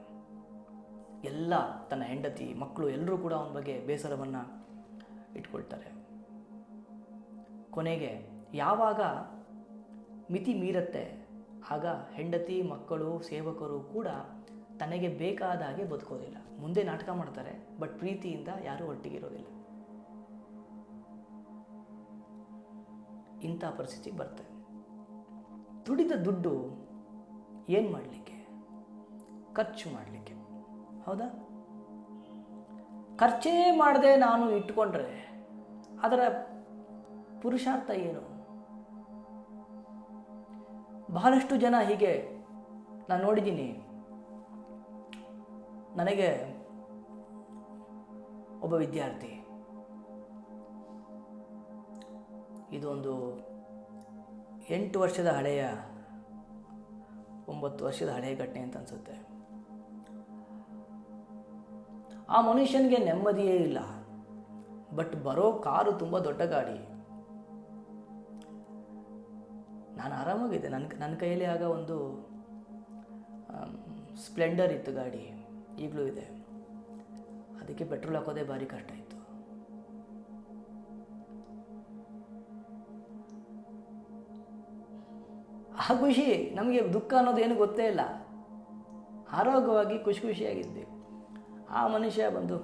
ಎಲ್ಲ ತನ್ನ ಹೆಂಡತಿ, ಮಕ್ಕಳು ಎಲ್ಲರೂ ಕೂಡ ಅವನ ಬಗ್ಗೆ ಬೇಸರವನ್ನು ಇಟ್ಕೊಳ್ತಾರೆ. ಕೊನೆಗೆ ಯಾವಾಗ ಮಿತಿ ಮೀರುತ್ತೆ ಆಗ ಹೆಂಡತಿ, ಮಕ್ಕಳು, ಸೇವಕರು ಕೂಡ ತನಗೆ ಬೇಕಾದ ಹಾಗೆ ಬದುಕೋದಿಲ್ಲ. ಮುಂದೆ ನಾಟಕ ಮಾಡ್ತಾರೆ, ಬಟ್ ಪ್ರೀತಿಯಿಂದ ಯಾರೂ ಒಟ್ಟಿಗಿರೋದಿಲ್ಲ. ಇಂಥ ಪರಿಸ್ಥಿತಿಗೆ ಬರ್ತದೆ. ದುಡಿದ ದುಡ್ಡು ಏನು ಮಾಡಲಿಕ್ಕೆ? ಖರ್ಚು ಮಾಡಲಿಕ್ಕೆ. ಹೌದಾ? ಖರ್ಚೇ ಮಾಡದೆ ನಾನು ಇಟ್ಕೊಂಡ್ರೆ ಅದರ ಪುರುಷಾರ್ಥ ಏನು? ಬಹಳಷ್ಟು ಜನ ಹೀಗೆ ನಾನು ನೋಡಿದ್ದೀನಿ. ನನಗೆ ಒಬ್ಬ ವಿದ್ಯಾರ್ಥಿ, ಇದೊಂದು 9 ವರ್ಷದ ಹಳೆಯ ಘಟನೆ ಅಂತ ಅನಿಸುತ್ತೆ. ಆ ಮನುಷ್ಯನಿಗೆ ನೆಮ್ಮದಿಯೇ ಇಲ್ಲ. ಬಟ್ ಬರೋ ಕಾರು ತುಂಬ ದೊಡ್ಡ ಗಾಡಿ. ನಾನು ಆರಾಮಾಗಿದೆ. ನನ್ನ ಕೈಯಲ್ಲಿ ಆಗ ಒಂದು ಸ್ಪ್ಲೆಂಡರ್ ಇತ್ತು ಗಾಡಿ, ಈಗಲೂ ಇದೆ. ಅದಕ್ಕೆ ಪೆಟ್ರೋಲ್ ಹಾಕೋದೇ ಭಾರಿ ಕಷ್ಟ ಇತ್ತು. ಆ ಖುಷಿ ನಮಗೆ ದುಃಖ ಅನ್ನೋದು ಏನು ಗೊತ್ತೇ ಇಲ್ಲ. ಆರೋಗ್ಯವಾಗಿ ಖುಷಿಯಾಗಿದ್ವಿ. ಆ ಮನುಷ್ಯ ಬಂದು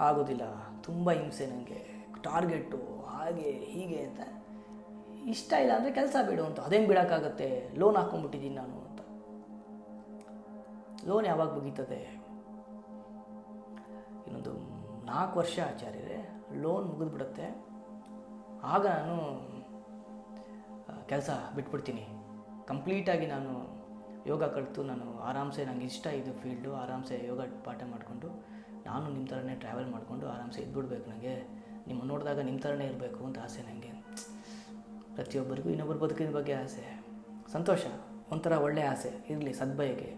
ಆಗೋದಿಲ್ಲ, ತುಂಬ ಹಿಂಸೆ, ನನಗೆ ಟಾರ್ಗೆಟು ಹಾಗೆ ಹೀಗೆ ಅಂತ, ಇಷ್ಟ ಇಲ್ಲ ಅಂದರೆ ಕೆಲಸ ಬಿಡು ಅಂತ. ಅದೇನು ಬಿಡೋಕ್ಕಾಗತ್ತೆ, ಲೋನ್ ಹಾಕ್ಕೊಂಡ್ಬಿಟ್ಟಿದ್ದೀನಿ ನಾನು ಅಂತ. ಲೋನ್ ಯಾವಾಗ ಮುಗೀತದೆ? ಇನ್ನೊಂದು 4 ವರ್ಷ ಆಚಾರ್ಯರೇ ಲೋನ್ ಮುಗಿದ್ಬಿಡುತ್ತೆ. ಆಗ ನಾನು ಕೆಲಸ ಬಿಟ್ಬಿಡ್ತೀನಿ ಕಂಪ್ಲೀಟಾಗಿ. ನಾನು ಯೋಗ ಕಲಿತು ನಾನು ಆರಾಮ್ಸೆ, ನನಗೆ ಇಷ್ಟ ಇದು ಫೀಲ್ಡು, ಆರಾಮ್ಸೆ ಯೋಗ ಪಾಠ ಮಾಡಿಕೊಂಡು ನಾನು ನಿಮ್ಮ ಥರನೇ ಟ್ರಾವೆಲ್ ಮಾಡಿಕೊಂಡು ಆರಾಮ್ಸೆ ಇದ್ಬಿಡ್ಬೇಕು. ನನಗೆ ನಿಮ್ಮನ್ನು ನೋಡಿದಾಗ ನಿಮ್ಮ ಥರನೇ ಇರಬೇಕು ಅಂತ ಆಸೆ ನನಗೆ. ಪ್ರತಿಯೊಬ್ಬರಿಗೂ ಇನ್ನೊಬ್ಬರ ಬದುಕಿನ ಬಗ್ಗೆ ಆಸೆ, ಸಂತೋಷ, ಒಂಥರ ಒಳ್ಳೆಯ ಆಸೆ ಇರಲಿ, ಸದ್ಬಯಕೆ.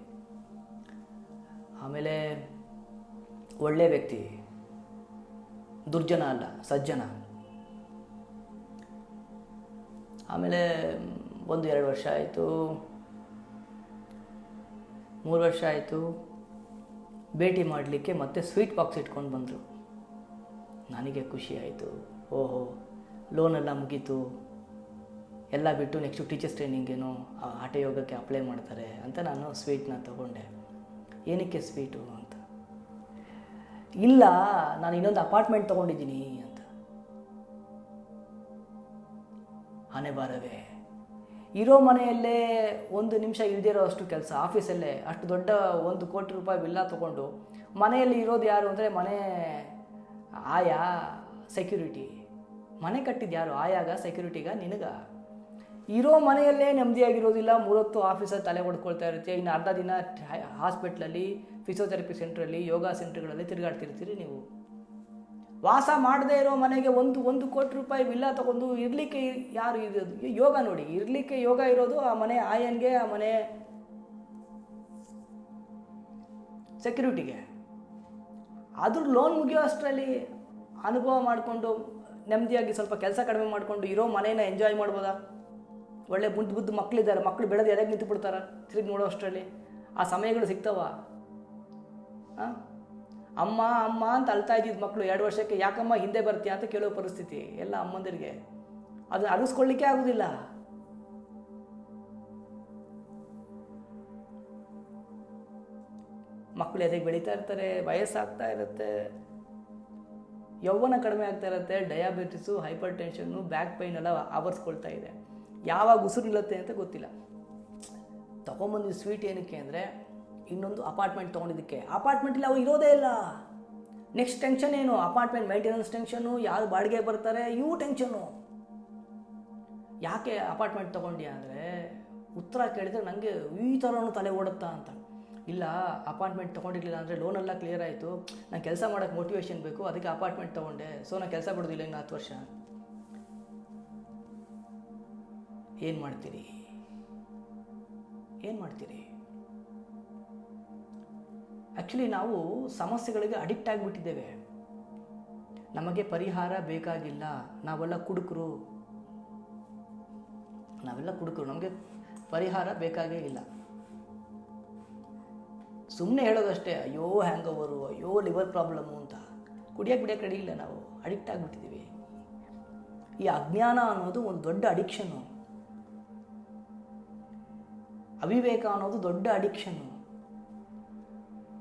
ಆಮೇಲೆ ಒಳ್ಳೆಯ ವ್ಯಕ್ತಿ, ದುರ್ಜನ ಅಲ್ಲ, ಸಜ್ಜನ. ಆಮೇಲೆ 1-2 ವರ್ಷ ಆಯಿತು, 3 ವರ್ಷ ಆಯಿತು. ಭೇಟಿ ಮಾಡಲಿಕ್ಕೆ ಮತ್ತೆ ಸ್ವೀಟ್ ಬಾಕ್ಸ್ ಇಟ್ಕೊಂಡು ಬಂದರು. ನನಗೆ ಖುಷಿ ಆಯಿತು. ಓಹೋ, ಲೋನೆಲ್ಲ ಮುಗೀತು, ಎಲ್ಲ ಬಿಟ್ಟು ನೆಕ್ಸ್ಟು ಟೀಚರ್ಸ್ ಟ್ರೈನಿಂಗೇನು ಆಟ ಯೋಗಕ್ಕೆ ಅಪ್ಲೈ ಮಾಡ್ತಾರೆ ಅಂತ ನಾನು ಸ್ವೀಟ್ನ ತೊಗೊಂಡೆ. ಏನಕ್ಕೆ ಸ್ವೀಟು ಅಂತ, ಇಲ್ಲ ನಾನು ಇನ್ನೊಂದು ಅಪಾರ್ಟ್ಮೆಂಟ್ ತೊಗೊಂಡಿದ್ದೀನಿ ಅಂತ. ಹಣೆ ಬಾರವೇ, ಇರೋ ಮನೆಯಲ್ಲೇ 1 ನಿಮಿಷ ಇಲ್ದಿರೋ ಅಷ್ಟು ಕೆಲಸ, ಆಫೀಸಲ್ಲೇ ಅಷ್ಟು ದೊಡ್ಡ 1 ಕೋಟಿ ರೂಪಾಯಿ ವಿಲ್ಲಾ ತೊಗೊಂಡು ಮನೆಯಲ್ಲಿ ಇರೋದು ಯಾರು ಅಂದರೆ ಮನೆ ಆಯಾ, ಸೆಕ್ಯೂರಿಟಿ. ಮನೆ ಕಟ್ಟಿದ್ದು ಯಾರು? ಆಯಾಗ, ಸೆಕ್ಯೂರಿಟಿಗ, ನಿನಗ? ಇರೋ ಮನೆಯಲ್ಲೇ ನೆಮ್ಮದಿಯಾಗಿರೋದಿಲ್ಲ. 3 ಹೊತ್ತು ಆಫೀಸಲ್ಲಿ ತಲೆ ಹೊಡ್ಕೊಳ್ತಾ ಇರುತ್ತೆ. ಇನ್ನು ಅರ್ಧ ದಿನ ಹಾಸ್ಪಿಟ್ಲಲ್ಲಿ, ಫಿಸಿಯೋಥೆರಪಿ ಸೆಂಟ್ರಲ್ಲಿ, ಯೋಗ ಸೆಂಟ್ರ್ಗಳಲ್ಲಿ ತಿರುಗಾಡ್ತಿರ್ತೀರಿ ನೀವು. ವಾಸ ಮಾಡದೇ ಇರೋ ಮನೆಗೆ 1 ಕೋಟಿ ರೂಪಾಯಿ ವಿಲ್ಲಾ ತೊಗೊಂಡು ಇರಲಿಕ್ಕೆ ಯಾರು ಇರೋದು? ಯೋಗ ನೋಡಿ, ಇರಲಿಕ್ಕೆ ಯೋಗ ಇರೋದು ಆ ಮನೆ ಆಯನ್ಗೆ, ಆ ಮನೆ ಸೆಕ್ಯೂರಿಟಿಗೆ. ಆದರೂ ಲೋನ್ ಮುಗಿಯೋ ಅಷ್ಟರಲ್ಲಿ ಅನುಭವ ಮಾಡಿಕೊಂಡು ನೆಮ್ಮದಿಯಾಗಿ ಸ್ವಲ್ಪ ಕೆಲಸ ಕಡಿಮೆ ಮಾಡಿಕೊಂಡು ಇರೋ ಮನೇನ ಎಂಜಾಯ್ ಮಾಡ್ಬೋದಾ? ಒಳ್ಳೆ ಬುದ್ಧಿ ಮಕ್ಕಳಿದ್ದಾರೆ, ಮಕ್ಕಳು ಬೆಳೆದು ಎದೆಗೆ ನಿಂತು ಬಿಡ್ತಾರೆ ತಿರುಗಿ ನೋಡೋ ಅಷ್ಟರಲ್ಲಿ. ಆ ಸಮಯಗಳು ಸಿಗ್ತಾವ? ಅಮ್ಮ ಅಮ್ಮ ಅಂತ ಅಳ್ತಾ ಇದ್ದಿದ್ದು ಮಕ್ಕಳು 2 ವರ್ಷಕ್ಕೆ ಯಾಕಮ್ಮ ಹಿಂದೆ ಬರ್ತೀಯ ಅಂತ ಕೇಳೋ ಪರಿಸ್ಥಿತಿ ಎಲ್ಲ ಅಮ್ಮಂದಿರಿಗೆ. ಅದನ್ನು ಅರಿಸ್ಕೊಳ್ಳಿಕ್ಕೆ ಆಗೋದಿಲ್ಲ. ಮಕ್ಕಳು ಎದೆಗೆ ಬೆಳೀತಾ ಇರ್ತಾರೆ, ವಯಸ್ಸಾಗ್ತಾ ಇರುತ್ತೆ, ಯೌವನ ಕಡಿಮೆ ಆಗ್ತಾ ಇರುತ್ತೆ, ಡಯಾಬಿಟಿಸು, ಹೈಪರ್ ಟೆನ್ಷನ್ನು, ಬ್ಯಾಕ್ ಪೈನ್ ಎಲ್ಲ ಆವರಿಸ್ಕೊಳ್ತಾ ಇದೆ. ಯಾವಾಗ ಉಸಿರು ನಿಲ್ಲುತ್ತೆ ಅಂತ ಗೊತ್ತಿಲ್ಲ. ತೊಗೊಂಬಂದಿದ್ದು ಸ್ವೀಟ್ ಏನಕ್ಕೆ ಅಂದರೆ ಇನ್ನೊಂದು ಅಪಾರ್ಟ್ಮೆಂಟ್ ತೊಗೊಂಡಿದ್ದಕ್ಕೆ. ಅಪಾರ್ಟ್ಮೆಂಟಲ್ಲಿ ಅವ್ರು ಇರೋದೇ ಇಲ್ಲ. ನೆಕ್ಸ್ಟ್ ಟೆನ್ಷನ್ ಏನು? ಅಪಾರ್ಟ್ಮೆಂಟ್ ಮೇಂಟೆನೆನ್ಸ್ ಟೆನ್ಷನ್ನು, ಯಾರು ಬಾಡಿಗೆ ಬರ್ತಾರೆ ಇವು ಟೆನ್ಷನ್ನು. ಯಾಕೆ ಅಪಾರ್ಟ್ಮೆಂಟ್ ತೊಗೊಂಡ್ಯಾ ಅಂದರೆ ಉತ್ತರ ಕೇಳಿದರೆ ನನಗೆ ಈ ಥರನೂ ತಲೆ ಓಡುತ್ತಾ ಅಂತ. ಇಲ್ಲ, ಅಪಾರ್ಟ್ಮೆಂಟ್ ತೊಗೊಂಡಿರಲಿಲ್ಲ ಅಂದರೆ ಲೋನೆಲ್ಲ ಕ್ಲಿಯರ್ ಆಯಿತು, ನಾನು ಕೆಲಸ ಮಾಡೋಕ್ಕೆ ಮೋಟಿವೇಶನ್ ಬೇಕು, ಅದಕ್ಕೆ ಅಪಾರ್ಟ್ಮೆಂಟ್ ತೊಗೊಂಡೆ, ಸೊ ನಾನು ಕೆಲಸ ಬಿಡೋದಿಲ್ಲ ಇನ್ನು 10 ವರ್ಷ. ಏನು ಮಾಡ್ತೀರಿ? ಆ್ಯಕ್ಚುಲಿ ನಾವು ಸಮಸ್ಯೆಗಳಿಗೆ ಅಡಿಕ್ಟ್ ಆಗಿಬಿಟ್ಟಿದ್ದೇವೆ. ನಮಗೆ ಪರಿಹಾರ ಬೇಕಾಗಿಲ್ಲ. ನಾವೆಲ್ಲ ಕುಡುಕರು, ನಮಗೆ ಪರಿಹಾರ ಬೇಕಾಗೇ ಇಲ್ಲ. ಸುಮ್ಮನೆ ಹೇಳೋದಷ್ಟೇ, ಅಯ್ಯೋ ಹ್ಯಾಂಗ್ ಓವರು, ಅಯ್ಯೋ ಲಿವರ್ ಪ್ರಾಬ್ಲಮ್ಮು ಅಂತ. ಕುಡಿಯೋಕ್ಕೆ ರೆಡಿ ಇಲ್ಲ, ನಾವು ಅಡಿಕ್ಟ್ ಆಗಿಬಿಟ್ಟಿದ್ದೀವಿ. ಈ ಅಜ್ಞಾನ ಅನ್ನೋದು ಒಂದು ದೊಡ್ಡ ಅಡಿಕ್ಷನ್ನು. ಅವಿವೇಕ ಅನ್ನೋದು ದೊಡ್ಡ ಅಡಿಕ್ಷನ್ನು.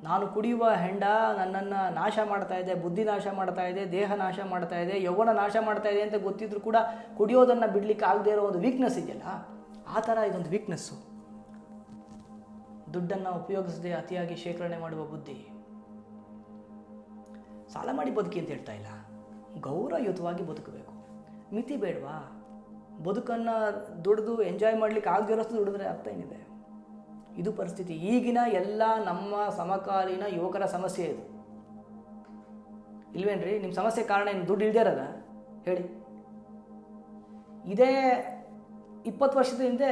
ನಾನು ಕುಡಿಯುವ ಹೆಂಡ ನನ್ನನ್ನು ನಾಶ ಮಾಡ್ತಾ ಇದೆ, ಬುದ್ಧಿ ನಾಶ ಮಾಡ್ತಾ ಇದೆ, ದೇಹ ನಾಶ ಮಾಡ್ತಾ ಇದೆ, ಯೌವನ ನಾಶ ಮಾಡ್ತಾ ಇದೆ ಅಂತ ಗೊತ್ತಿದ್ರು ಕೂಡ ಕುಡಿಯೋದನ್ನು ಬಿಡಲಿಕ್ಕೆ ಆಗದೇ ಇರೋ ಒಂದು ವೀಕ್ನೆಸ್ ಇದೆಯಲ್ಲ, ಆ ಥರ ಇದೊಂದು ವೀಕ್ನೆಸ್ಸು. ದುಡ್ಡನ್ನು ಉಪಯೋಗಿಸದೆ ಅತಿಯಾಗಿ ಶೇಖರಣೆ ಮಾಡುವ ಬುದ್ಧಿ. ಸಾಲ ಮಾಡಿ ಬದುಕಿ ಅಂತ ಹೇಳ್ತಾ ಇಲ್ಲ, ಗೌರವಯುತವಾಗಿ ಬದುಕಬೇಕು. ಮಿತಿ ಬೇಡವಾ? ಬದುಕನ್ನು ದುಡಿದು ಎಂಜಾಯ್ ಮಾಡಲಿಕ್ಕೆ ಆಗದಿರೋಷ್ಟು ದುಡಿದ್ರೆ ಅರ್ಥ ಏನಿದೆ? ಇದು ಪರಿಸ್ಥಿತಿ. ಈಗಿನ ಎಲ್ಲ ನಮ್ಮ ಸಮಕಾಲೀನ ಯುವಕರ ಸಮಸ್ಯೆ ಇದು. ಇಲ್ವೇನ್ರಿ? ನಿಮ್ಮ ಸಮಸ್ಯೆ ಕಾರಣ ಏನು? ದುಡ್ಡು ಇಲ್ದೇ ಇರೋದ ಹೇಳಿ? ಇದೇ 20 ವರ್ಷದ ಹಿಂದೆ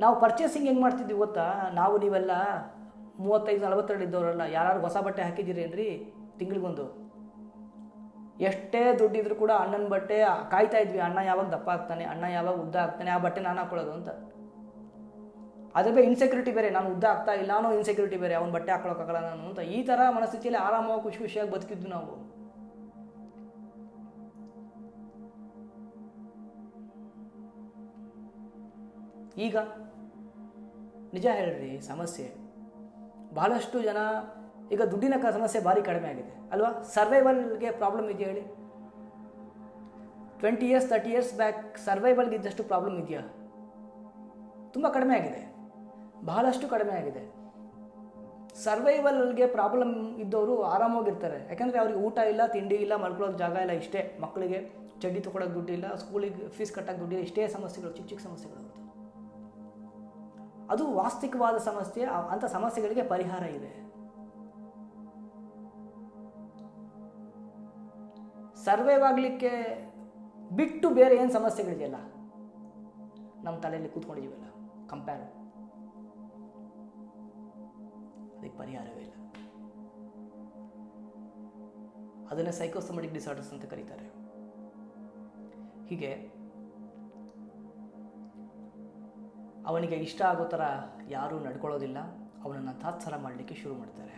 ನಾವು ಪರ್ಚೇಸಿಂಗ್ ಹೆಂಗೆ ಮಾಡ್ತಿದ್ವಿ ಗೊತ್ತಾ? ನಾವು ನೀವೆಲ್ಲ 35-42 ಇದ್ದವರಲ್ಲ, ಯಾರು ಹೊಸ ಬಟ್ಟೆ ಹಾಕಿದ್ದೀರಿ ಏನ್ರಿ ತಿಂಗಳಿಗೊಂದು? ಎಷ್ಟೇ ದುಡ್ಡಿದ್ರು ಕೂಡ ಅಣ್ಣನ ಬಟ್ಟೆ ಕಾಯ್ತಾ ಇದ್ವಿ, ಅಣ್ಣ ಯಾವಾಗ ದಪ್ಪ ಆಗ್ತಾನೆ, ಅಣ್ಣ ಯಾವಾಗ ಉದ್ದ ಆಗ್ತಾನೆ, ಆ ಬಟ್ಟೆ ನಾನು ಹಾಕೊಳ್ಳೋದು ಅಂತ. ಅದೇ ಬೇರೆ ಇನ್ಸೆಕ್ಯೂರಿಟಿ ಬೇರೆ, ನಾನು ಉದ್ದ ಆಗ್ತಾ ಇಲ್ಲ ಅನ್ನೋ ಇನ್ಸೆಕ್ಯೂರಿಟಿ ಬೇರೆ, ಅವ್ನು ಬಟ್ಟೆ ಹಾಕೊಳ್ಳೋಕ್ಕಾಗಲ್ಲ ನಾನು ಅಂತ. ಈ ಥರ ಮನಸ್ಥಿತಿಯಲ್ಲಿ ಆರಾಮವಾಗಿ ಖುಷಿ ಖುಷಿಯಾಗಿ ಬದುಕಿದ್ವಿ ನಾವು. ಈಗ ನಿಜ ಹೇಳ್ರಿ, ಸಮಸ್ಯೆ ಬಹಳಷ್ಟು ಜನ ಈಗ ದುಡ್ಡಿನ ಸಮಸ್ಯೆ ಭಾರಿ ಕಡಿಮೆ ಆಗಿದೆ ಅಲ್ವಾ? ಸರ್ವೈವಲ್ಗೆ ಪ್ರಾಬ್ಲಮ್ ಇದೆಯಾ ಹೇಳಿ? 20 years 30 years ಬ್ಯಾಕ್ ಸರ್ವೈವಲ್ಗೆ ಇದ್ದಷ್ಟು ಪ್ರಾಬ್ಲಮ್ ಇದೆಯಾ? ತುಂಬ ಕಡಿಮೆ ಆಗಿದೆ, ಬಹಳಷ್ಟು ಕಡಿಮೆ ಆಗಿದೆ. ಸರ್ವೈವಲ್ಗೆ ಪ್ರಾಬ್ಲಮ್ ಇದ್ದವರು ಆರಾಮಾಗಿರ್ತಾರೆ. ಯಾಕಂದರೆ ಅವ್ರಿಗೆ ಊಟ ಇಲ್ಲ, ತಿಂಡಿ ಇಲ್ಲ, ಮಲ್ಕೊಳ್ಳೋಕೆ ಜಾಗ ಇಲ್ಲ, ಇಷ್ಟೇ. ಮಕ್ಕಳಿಗೆ ಚಡ್ಡಿ ತೊಗೊಳಕ್ಕೆ ದುಡ್ಡಿಲ್ಲ, ಸ್ಕೂಲಿಗೆ ಫೀಸ್ ಕಟ್ಟೋಕ್ಕೆ ದುಡ್ಡಿಲ್ಲ, ಇಷ್ಟೇ ಸಮಸ್ಯೆಗಳು, ಚಿಕ್ಕ ಚಿಕ್ಕ ಸಮಸ್ಯೆಗಳು. ಅದು ವಾಸ್ತವಿಕವಾದ ಸಮಸ್ಯೆ. ಅಂಥ ಸಮಸ್ಯೆಗಳಿಗೆ ಪರಿಹಾರ ಇದೆ. ಸರ್ವೈವ್ ಆಗಲಿಕ್ಕೆ ಬಿಟ್ಟು ಬೇರೆ ಏನು ಸಮಸ್ಯೆಗಳಿದೆಯಲ್ಲ ನಮ್ಮ ತಲೆಯಲ್ಲಿ ಕೂತ್ಕೊಂಡಿದ್ದೀವಲ್ಲ, ಕಂಪೇರ್, ಅದಕ್ಕೆ ಪರಿಹಾರವೇ ಇಲ್ಲ. ಅದನ್ನೇ ಸೈಕೋಸೊಮ್ಯಾಟಿಕ್ ಡಿಸಾರ್ಡರ್ಸ್ ಅಂತ ಕರೀತಾರೆ. ಹೀಗೆ ಅವನಿಗೆ ಇಷ್ಟ ಆಗೋ ಥರ ಯಾರೂ ನಡ್ಕೊಳ್ಳೋದಿಲ್ಲ, ಅವನನ್ನು ತಾತ್ಸಾರ ಮಾಡಲಿಕ್ಕೆ ಶುರು ಮಾಡ್ತಾರೆ.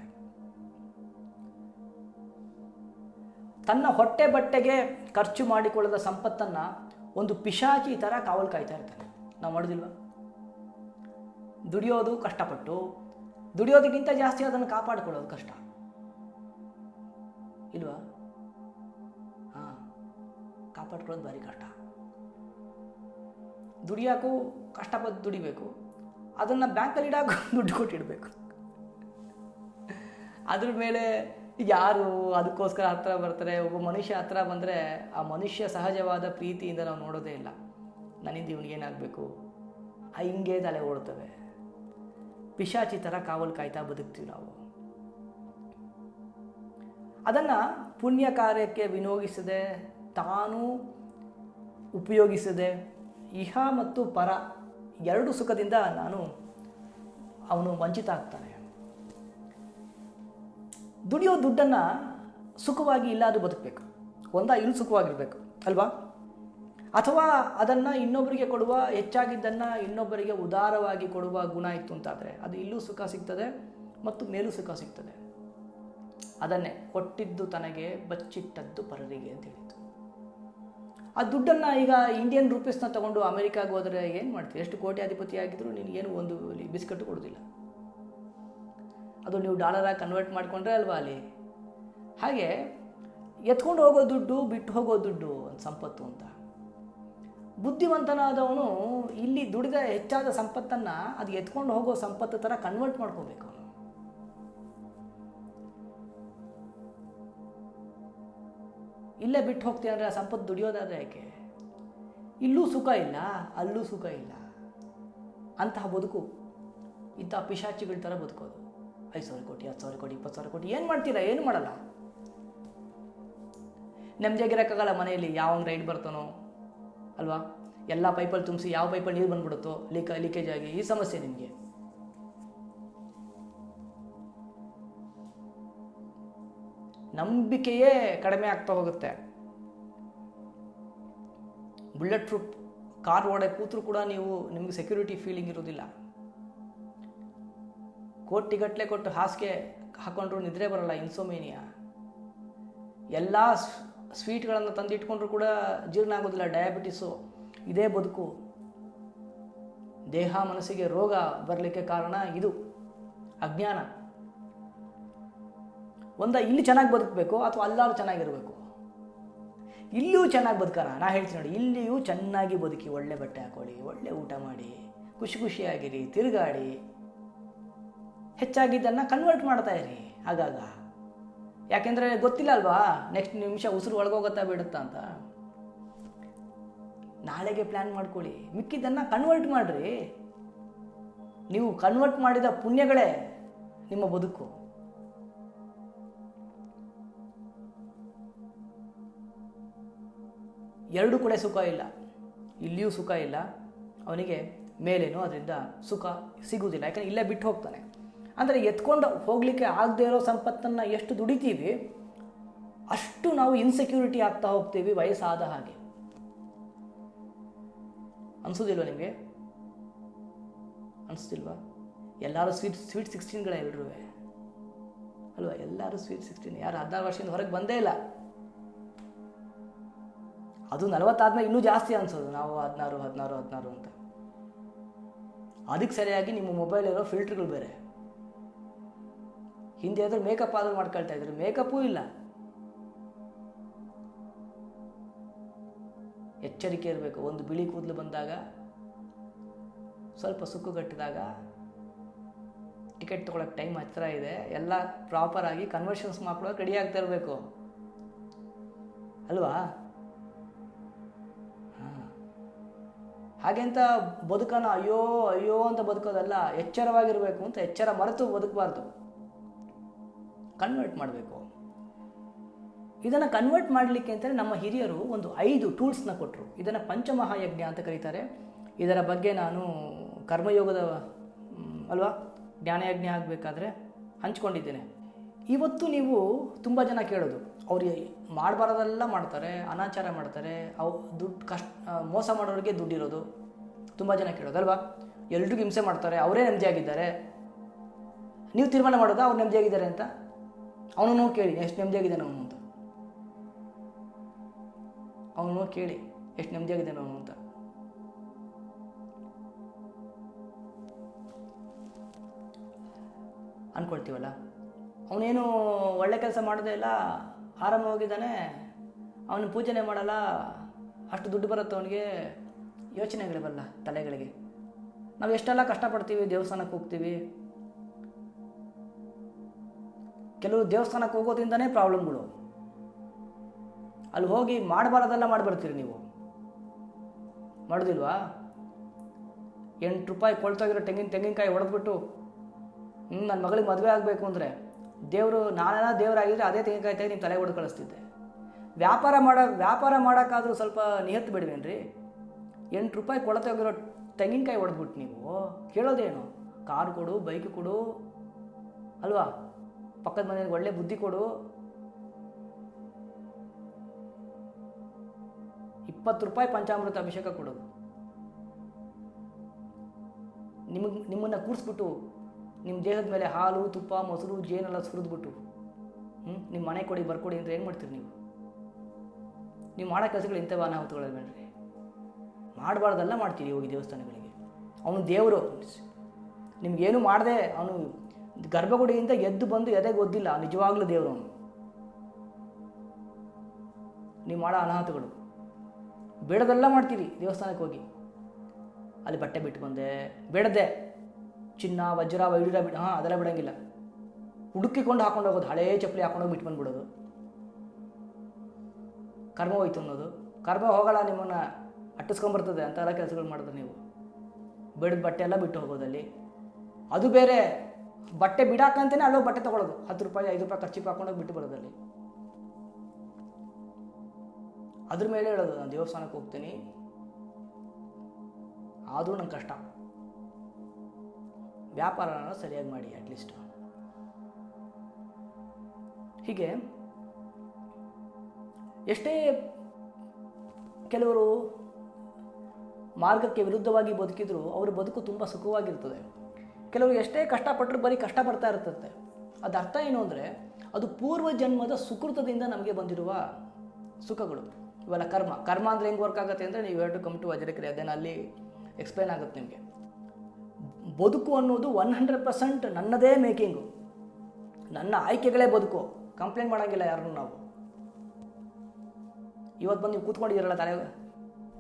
ತನ್ನ ಹೊಟ್ಟೆ ಬಟ್ಟೆಗೆ ಖರ್ಚು ಮಾಡಿಕೊಳ್ಳದ ಸಂಪತ್ತನ್ನು ಒಂದು ಪಿಶಾಚಿ ಥರ ಕಾವಲು ಕಾಯ್ತಾ ಇರ್ತಾನೆ. ನಾವು ಮಾಡೋದಿಲ್ವ? ದುಡಿಯೋದು ಕಷ್ಟಪಟ್ಟು, ದುಡಿಯೋದಕ್ಕಿಂತ ಜಾಸ್ತಿ ಅದನ್ನು ಕಾಪಾಡಿಕೊಳ್ಳೋದು ಕಷ್ಟ ಇಲ್ವಾ? ಹಾಂ, ಕಾಪಾಡ್ಕೊಳ್ಳೋದು ಭಾರಿ ಕಷ್ಟ. ದುಡಿಯೋಕ್ಕೂ ಕಷ್ಟಪಟ್ಟು ದುಡಿಬೇಕು, ಅದನ್ನು ಬ್ಯಾಂಕಲ್ಲಿ ಇಡೋಕ್ಕೂ ದುಡ್ಡು ಕೊಟ್ಟಿಡಬೇಕು. ಅದ್ರ ಮೇಲೆ ಯಾರು ಅದಕ್ಕೋಸ್ಕರ ಹತ್ರ ಬರ್ತಾರೆ? ಒಬ್ಬ ಮನುಷ್ಯ ಹತ್ರ ಬಂದರೆ ಆ ಮನುಷ್ಯ ಸಹಜವಾದ ಪ್ರೀತಿಯಿಂದ ನಾವು ನೋಡೋದೇ ಇಲ್ಲ. ನನ್ನಿಂದ ಇವನಿಗೇನಾಗಬೇಕು, ಹಿಂಗೆ ತಲೆ ಓಡ್ತವೆ. ಪಿಶಾಚಿ ಥರ ಕಾವಲು ಕಾಯ್ತಾ ಬದುಕ್ತೀವಿ ನಾವು. ಅದನ್ನು ಪುಣ್ಯ ಕಾರ್ಯಕ್ಕೆ ವಿನಿಯೋಗಿಸದೆ, ತಾನು ಉಪಯೋಗಿಸದೆ, ಇಹ ಮತ್ತು ಪರ ಎರಡು ಸುಖದಿಂದ ಅವನು ವಂಚಿತ ಆಗ್ತಾನೆ. ದುಡಿಯೋ ದುಡ್ಡನ್ನು ಸುಖವಾಗಿ ಇಲ್ಲಾದರೂ ಬದುಕಬೇಕು. ಇಲ್ಲಿ ಸುಖವಾಗಿರಬೇಕು ಅಲ್ವಾ? ಅಥವಾ ಅದನ್ನು ಇನ್ನೊಬ್ಬರಿಗೆ ಕೊಡುವ, ಹೆಚ್ಚಾಗಿದ್ದನ್ನು ಇನ್ನೊಬ್ಬರಿಗೆ ಉದಾರವಾಗಿ ಕೊಡುವ ಗುಣ ಇತ್ತು ಅಂತಾದರೆ ಅದು ಇಲ್ಲೂ ಸುಖ ಸಿಗ್ತದೆ ಮತ್ತು ಮೇಲೂ ಸುಖ ಸಿಗ್ತದೆ. ಅದನ್ನೇ ಕೊಟ್ಟಿದ್ದು ತನಗೆ, ಬಚ್ಚಿಟ್ಟದ್ದು ಪರರಿಗೆ ಅಂತ ಹೇಳಿತ್ತು. ಆ ದುಡ್ಡನ್ನು ಈಗ ಇಂಡಿಯನ್ ರೂಪೀಸ್ನ ತೊಗೊಂಡು ಅಮೆರಿಕಾಗೆ ಹೋದರೆ ಏನು ಮಾಡ್ತೀವಿ? ಎಷ್ಟು ಕೋಟ್ಯಾಧಿಪತಿ ಆಗಿದ್ರು ನಿನಗೇನು ಒಂದು ಬಿಸ್ಕಟ್ಟು ಕೊಡೋದಿಲ್ಲ. ಅದು ನೀವು ಡಾಲರಾಗಿ ಕನ್ವರ್ಟ್ ಮಾಡಿಕೊಂಡ್ರೆ ಅಲ್ವಾ ಅಲ್ಲಿ. ಹಾಗೆ ಎತ್ಕೊಂಡು ಹೋಗೋ ದುಡ್ಡು, ಬಿಟ್ಟು ಹೋಗೋ ದುಡ್ಡು ಒಂದು ಸಂಪತ್ತು ಅಂತ. ಬುದ್ಧಿವಂತನಾದವನು ಇಲ್ಲಿ ದುಡಿದ ಹೆಚ್ಚಾದ ಸಂಪತ್ತನ್ನು ಅದು ಎತ್ಕೊಂಡು ಹೋಗೋ ಸಂಪತ್ತು ಥರ ಕನ್ವರ್ಟ್ ಮಾಡ್ಕೋಬೇಕು. ಅವನು ಇಲ್ಲೇ ಬಿಟ್ಟು ಹೋಗ್ತೀಯ ಅಂದರೆ ಆ ಸಂಪತ್ತು ದುಡಿಯೋದಾದರೆ ಯಾಕೆ? ಇಲ್ಲೂ ಸುಖ ಇಲ್ಲ, ಅಲ್ಲೂ ಸುಖ ಇಲ್ಲ. ಅಂತಹ ಬದುಕು ಇಂತಹ ಪಿಶಾಚಿಗಳ ಥರ ಬದುಕೋದು. 5,000 ಕೋಟಿ, 10,000 ಕೋಟಿ, 20,000 ಕೋಟಿ ಏನು ಮಾಡ್ತೀರಾ? ಏನು ಮಾಡಲ್ಲ. ನೆಮ್ಮದಿಯಾಗಿರೋಕ್ಕಾಗಲ್ಲ ಮನೆಯಲ್ಲಿ. ಯಾವನ್ ರೈಡ್ ಬರ್ತಾನೋ ಅಲ್ವಾ? ಎಲ್ಲ ಪೈಪಲ್ಲಿ ತುಂಬಿಸಿ ಯಾವ ಪೈಪಲ್ಲಿ ನೀರು ಬಂದ್ಬಿಡುತ್ತೋ ಲೀಕೇಜ್ ಆಗಿ, ಈ ಸಮಸ್ಯೆ ನಿಮಗೆ. ನಂಬಿಕೆಯೇ ಕಡಿಮೆ ಆಗ್ತಾ ಹೋಗುತ್ತೆ. ಬುಲೆಟ್ ಪ್ರೂಫ್ ಕಾರ್ ಒಳಗೆ ಕೂತ್ರು ಕೂಡ ನಿಮಗೆ ಸೆಕ್ಯೂರಿಟಿ ಫೀಲಿಂಗ್ ಇರೋದಿಲ್ಲ. ಕೋಟಿಗಟ್ಟಲೆ ಕೊಟ್ಟು ಹಾಸಿಗೆ ಹಾಕೊಂಡ್ರು ನಿದ್ರೆ ಬರಲ್ಲ, ಇನ್ಸೋಮೇನಿಯಾ. ಎಲ್ಲ ಸ್ವೀಟ್ಗಳನ್ನು ತಂದಿಟ್ಕೊಂಡ್ರು ಕೂಡ ಜೀರ್ಣ ಆಗೋದಿಲ್ಲ, ಡಯಾಬಿಟಿಸು. ಇದೇ ಬದುಕು. ದೇಹ ಮನಸ್ಸಿಗೆ ರೋಗ ಬರಲಿಕ್ಕೆ ಕಾರಣ ಇದು ಅಜ್ಞಾನ. ಇಲ್ಲಿ ಚೆನ್ನಾಗಿ ಬದುಕಬೇಕು ಅಥವಾ ಅಲ್ಲಾರು ಚೆನ್ನಾಗಿರಬೇಕು. ಇಲ್ಲಿಯೂ ಚೆನ್ನಾಗಿ ಬದುಕೋಣ. ನಾ ಹೇಳ್ತೀನಿ ನೋಡಿ, ಇಲ್ಲಿಯೂ ಚೆನ್ನಾಗಿ ಬದುಕಿ, ಒಳ್ಳೆ ಬಟ್ಟೆ ಹಾಕೊಳ್ಳಿ, ಒಳ್ಳೆ ಊಟ ಮಾಡಿ, ಖುಷಿ ಖುಷಿಯಾಗಿರಿ, ತಿರುಗಾಡಿ, ಹೆಚ್ಚಾಗಿದ್ದನ್ನು ಕನ್ವರ್ಟ್ ಮಾಡ್ತಾ ಇರಿ ಆಗಾಗ. ಯಾಕೆಂದರೆ ಗೊತ್ತಿಲ್ಲ ಅಲ್ವಾ ನೆಕ್ಸ್ಟ್ ನಿಮಿಷ ಉಸಿರು ಒಳಗೋಗುತ್ತಾ ಬಿಡುತ್ತಾ ಅಂತ. ನಾಳೆಗೆ ಪ್ಲ್ಯಾನ್ ಮಾಡ್ಕೊಳ್ಳಿ, ಮಿಕ್ಕಿದ್ದನ್ನು ಕನ್ವರ್ಟ್ ಮಾಡಿರಿ. ನೀವು ಕನ್ವರ್ಟ್ ಮಾಡಿದ ಪುಣ್ಯಗಳೇ ನಿಮ್ಮ ಬದುಕು. ಎರಡೂ ಕೂಡ ಸುಖ ಇಲ್ಲ. ಇಲ್ಲಿಯೂ ಸುಖ ಇಲ್ಲ, ಅವನಿಗೆ ಮೇಲೇನೋ ಅದರಿಂದ ಸುಖ ಸಿಗುವುದಿಲ್ಲ, ಯಾಕಂದರೆ ಇಲ್ಲೇ ಬಿಟ್ಟು ಹೋಗ್ತಾನೆ. ಅಂದರೆ ಎತ್ಕೊಂಡು ಹೋಗಲಿಕ್ಕೆ ಆಗದೆ ಇರೋ ಸಂಪತ್ತನ್ನು ಎಷ್ಟು ದುಡಿತೀವಿ ಅಷ್ಟು ನಾವು ಇನ್ಸೆಕ್ಯೂರಿಟಿ ಆಗ್ತಾ ಹೋಗ್ತೀವಿ ವಯಸ್ಸಾದ ಹಾಗೆ. ಅನಿಸೋದಿಲ್ವ ನಿಮಗೆ? ಅನಿಸ್ತಿಲ್ವಾ? ಎಲ್ಲರೂ ಸ್ವೀಟ್ 16ಗಳೇ ಎಲ್ಲರೂ ಅಲ್ವಾ? ಎಲ್ಲರೂ ಸ್ವೀಟ್ 16. ಯಾರು 16 ವರ್ಷದಿಂದ ಹೊರಗೆ ಬಂದೇ ಇಲ್ಲ. ಅದು 40 ಆದ್ಮೇಲೆ ಇನ್ನೂ ಜಾಸ್ತಿ ಅನ್ಸೋದು, ನಾವು 16 ಅಂತ. ಅದಕ್ಕೆ ಸರಿಯಾಗಿ ನಿಮ್ಮ ಮೊಬೈಲ್ ಇರೋ ಫಿಲ್ಟರ್ಗಳು ಬೇರೆ. ಹಿಂದೆ ಆದರೂ ಮೇಕಪ್ ಆದರೂ ಮಾಡ್ಕೊಳ್ತಾ ಇದ್ರು, ಮೇಕಪ್ಪೂ ಇಲ್ಲ. ಎಚ್ಚರಿಕೆ ಇರಬೇಕು. ಒಂದು ಬಿಳಿ ಕೂದಲು ಬಂದಾಗ, ಸ್ವಲ್ಪ ಸುಕ್ಕುಗಟ್ಟಿದಾಗ, ಟಿಕೆಟ್ ತೊಗೊಳಕ್ಕೆ ಟೈಮ್ ಹತ್ತಿರ ಇದೆ, ಎಲ್ಲ ಪ್ರಾಪರಾಗಿ ಕನ್ವರ್ಷನ್ಸ್ ಮಾಡ್ಕೊಳ್ಳೋಕೆ ರೆಡಿ ಆಗ್ತಾ ಇರಬೇಕು ಅಲ್ವಾ? ಹಾಗೆಂತ ಬದುಕನ ಅಯ್ಯೋ ಅಯ್ಯೋ ಅಂತ ಬದುಕೋದಲ್ಲ, ಎಚ್ಚರವಾಗಿರಬೇಕು ಅಂತ ಎಚ್ಚರ ಮರೆತು ಬದುಕಬಾರ್ದು, ಕನ್ವರ್ಟ್ ಮಾಡಬೇಕು. ಇದನ್ನು ಕನ್ವರ್ಟ್ ಮಾಡಲಿಕ್ಕೆ ಅಂತಲೇ ನಮ್ಮ ಹಿರಿಯರು ಒಂದು 5 ಟೂಲ್ಸ್ನ ಕೊಟ್ಟರು. ಇದನ್ನು ಪಂಚಮಹಾಯಜ್ಞ ಅಂತ ಕರೀತಾರೆ. ಇದರ ಬಗ್ಗೆ ನಾನು ಕರ್ಮಯೋಗದ ಅಲ್ವಾ ಜ್ಞಾನಯಜ್ಞ ಆಗಬೇಕಾದ್ರೆ ಹಂಚ್ಕೊಂಡಿದ್ದೇನೆ. ಇವತ್ತು ನೀವು ತುಂಬ ಜನ ಕೇಳೋದು, ಅವ್ರು ಮಾಡಬಾರದೆಲ್ಲ ಮಾಡ್ತಾರೆ, ಅನಾಚಾರ ಮಾಡ್ತಾರೆ, ದುಡ್ಡು ಮೋಸ ಮಾಡೋರಿಗೆ ದುಡ್ಡಿರೋದು ತುಂಬ ಜನ ಕೇಳೋದಲ್ವಾ? ಎಲ್ರಿಗೂ ಹಿಂಸೆ ಮಾಡ್ತಾರೆ, ಅವರೇ ನೆಮ್ಮದಿಯಾಗಿದ್ದಾರೆ. ನೀವು ತೀರ್ಮಾನ ಮಾಡೋದಾ ಅವ್ರು ನೆಮ್ಮದಿಯಾಗಿದ್ದಾರೆ ಅಂತ? ಅವನು ಕೇಳಿ ಎಷ್ಟು ನೆಮ್ಮದಿಯಾಗಿದ್ದಾನೆ ಅವನು ಅಂತ. ಅವನು ಕೇಳಿ ಎಷ್ಟು ನೆಮ್ಮದಿಯಾಗಿದ್ದಾನೆ ಅವನು ಅಂತ. ಅಂದ್ಕೊಳ್ತೀವಲ್ಲ, ಅವನೇನು ಒಳ್ಳೆ ಕೆಲಸ ಮಾಡೋದೇ ಇಲ್ಲ, ಆರಾಮವಾಗಿದ್ದಾನೆ, ಅವನು ಪೂಜನೆ ಮಾಡಲ್ಲ, ಅಷ್ಟು ದುಡ್ಡು ಬರುತ್ತೆ ಅವನಿಗೆ, ಯೋಚನೆಗಳು ಬರಲ್ಲ ತಲೆಗಳಿಗೆ. ನಾವು ಎಷ್ಟೆಲ್ಲ ಕಷ್ಟಪಡ್ತೀವಿ, ದೇವಸ್ಥಾನಕ್ಕೆ ಹೋಗ್ತೀವಿ. ಕೆಲವು ದೇವಸ್ಥಾನಕ್ಕೆ ಹೋಗೋದ್ರಿಂದನೇ ಪ್ರಾಬ್ಲಮ್ಗಳು. ಅಲ್ಲಿ ಹೋಗಿ ಮಾಡಬಾರದೆಲ್ಲ ಮಾಡಿಬರ್ತೀರಿ ನೀವು, ಮಾಡೋದಿಲ್ವಾ? 8 ರೂಪಾಯಿ ಕೊಳ್ತೋಗಿರೋ ತೆಂಗಿನಕಾಯಿ ಹೊಡೆದ್ಬಿಟ್ಟು ನನ್ನ ಮಗಳಿಗೆ ಮದುವೆ ಆಗಬೇಕು ಅಂದರೆ ದೇವರು, ನಾನೇನೋ ದೇವರಾಗಿದ್ದರೆ ಅದೇ ತೆಂಗಿನಕಾಯಿ ತೆಗೆದು ನಿಮ್ಮ ತಲೆಗೆ ಹೊಡೆದು ಕಳಿಸ್ತಿದ್ದೆ. ವ್ಯಾಪಾರ ಮಾಡೋಕ್ಕಾದ್ರೂ ಸ್ವಲ್ಪ ನಿಯತ್ತು ಬಿಡುವೇನ್ರಿ? 8 ರೂಪಾಯಿ ಕೊಳ್ತೋಗಿರೋ ತೆಂಗಿನಕಾಯಿ ಹೊಡೆದ್ಬಿಟ್ಟು ನೀವು ಕೇಳೋದೇನು? ಕಾರು ಕೊಡು, ಬೈಕ್ ಕೊಡು ಅಲ್ವಾ? ಪಕ್ಕದ ಮನೆಗೆ ಒಳ್ಳೆ ಬುದ್ಧಿ ಕೊಡು. 20 ರೂಪಾಯಿ ಪಂಚಾಮೃತ ಅಭಿಷೇಕ ಕೊಡೋದು. ನಿಮ್ಮನ್ನು ಕೂರಿಸ್ಬಿಟ್ಟು ನಿಮ್ಮ ದೇಹದ ಮೇಲೆ ಹಾಲು, ತುಪ್ಪ, ಮೊಸರು, ಜೇನೆಲ್ಲ ಸುರಿದ್ಬಿಟ್ಟು ನಿಮ್ಮ ಮನೆ ಕೊಡಿ ಬರ್ಕೊಡಿ ಅಂದರೆ ಏನು ಮಾಡ್ತೀರಿ ನೀವು? ನೀವು ಮಾಡೋ ಕೆಲಸಗಳು ಇಂಥವು ಅನಾಹುತಗಳಲ್ಲಿ ಬೇಡ್ರಿ. ಮಾಡಬಾರ್ದೆಲ್ಲ ಮಾಡ್ತೀರಿ ಹೋಗಿ ದೇವಸ್ಥಾನಗಳಿಗೆ. ಅವನು ದೇವರು, ನಿಮಗೇನು ಮಾಡದೆ ಅವನು ಗರ್ಭಗುಡಿಯಿಂದ ಎದ್ದು ಬಂದು ಎದೆಗೆ ಒದ್ದಿಲ್ಲ, ನಿಜವಾಗ್ಲೂ ದೇವರು ಅವನು. ನೀವು ಮಾಡೋ ಅನಾಹುತಗಳು ಬೇಡದೆಲ್ಲ ಮಾಡ್ತೀರಿ. ದೇವಸ್ಥಾನಕ್ಕೆ ಹೋಗಿ ಅಲ್ಲಿ ಬಟ್ಟೆ ಬಿಟ್ಟು ಬಂದೆ, ಬೇಡದೆ ಚಿನ್ನ ವಜ್ರ ವೈಡೂರ್ಯ ಅದೆಲ್ಲ ಬಿಡೋಂಗಿಲ್ಲ. ಹುಡುಕಿಕೊಂಡು ಹಾಕೊಂಡು ಹೋಗೋದು, ಹಳೇ ಚಪ್ಪಲಿ ಹಾಕೊಂಡೋಗಿ ಬಿಟ್ಟು ಬಂದ್ಬಿಡೋದು. ಕರ್ಮ ಹೋಯ್ತು ಅನ್ನೋದು. ಕರ್ಮ ಹೋಗಲ್ಲ, ನಿಮ್ಮನ್ನು ಅಟ್ಟಿಸ್ಕೊಂಬರ್ತದೆ ಅಂತ ಎಲ್ಲ ಕೆಲಸಗಳು ಮಾಡಿದ್ರೆ ನೀವು. ಬೇಡದ ಬಟ್ಟೆ ಎಲ್ಲ ಬಿಟ್ಟು ಹೋಗೋದಲ್ಲಿ. ಅದು ಬೇರೆ, ಬಟ್ಟೆ ಬಿಡಾಕಂತಲೇ ಅಲ್ಲೋಗಿ ಬಟ್ಟೆ ತೊಗೊಳೋದು. 10 ರೂಪಾಯಿ 5 ರೂಪಾಯಿ ಖರ್ಚಿಗೆ ಹಾಕೊಂಡೋಗಿ ಬಿಟ್ಟು ಬರೋದಲ್ಲಿ. ಅದ್ರ ಮೇಲೆ ಹೇಳೋದು, ನಾನು ದೇವಸ್ಥಾನಕ್ಕೆ ಹೋಗ್ತೀನಿ, ಆದರೂ ನಂಗೆ ಕಷ್ಟ. ವ್ಯಾಪಾರನ ಸರಿಯಾಗಿ ಮಾಡಿ ಅಟ್ಲೀಸ್ಟ್. ಹೀಗೆ ಎಷ್ಟೇ ಕೆಲವರು ಮಾರ್ಗಕ್ಕೆ ವಿರುದ್ಧವಾಗಿ ಬದುಕಿದ್ರು ಅವರ ಬದುಕು ತುಂಬ ಸುಖವಾಗಿರ್ತದೆ. ಕೆಲವರು ಎಷ್ಟೇ ಕಷ್ಟಪಟ್ಟರು ಬರೀ ಕಷ್ಟ ಬರ್ತಾ ಇರ್ತದೆ. ಅದು ಅರ್ಥ ಏನು ಅಂದರೆ, ಅದು ಪೂರ್ವ ಜನ್ಮದ ಸುಕೃತದಿಂದ ನಮಗೆ ಬಂದಿರುವ ಸುಖಗಳು. ಇವೆಲ್ಲ ಕರ್ಮ ಅಂದರೆ ಹೆಂಗೆ ವರ್ಕ್ ಆಗುತ್ತೆ ಅಂದರೆ, ನೀವು ಎರಡು ಕಮ್ ಟು ವಜ್ರಕ್ರಿಯೆ, ಅದೇನು ಅಲ್ಲಿ ಎಕ್ಸ್ಪ್ಲೈನ್ ಆಗುತ್ತೆ ನಿಮಗೆ. ಬದುಕು ಅನ್ನೋದು 100% ನನ್ನದೇ ಮೇಕಿಂಗು, ನನ್ನ ಆಯ್ಕೆಗಳೇ ಬದುಕು. ಕಂಪ್ಲೇಂಟ್ ಮಾಡೋಂಗಿಲ್ಲ ಯಾರನ್ನೂ ನಾವು. ಇವತ್ತು ಬಂದು ನೀವು ಕೂತ್ಕೊಂಡಿದ್ದೀರಲ್ಲ ತಲೆ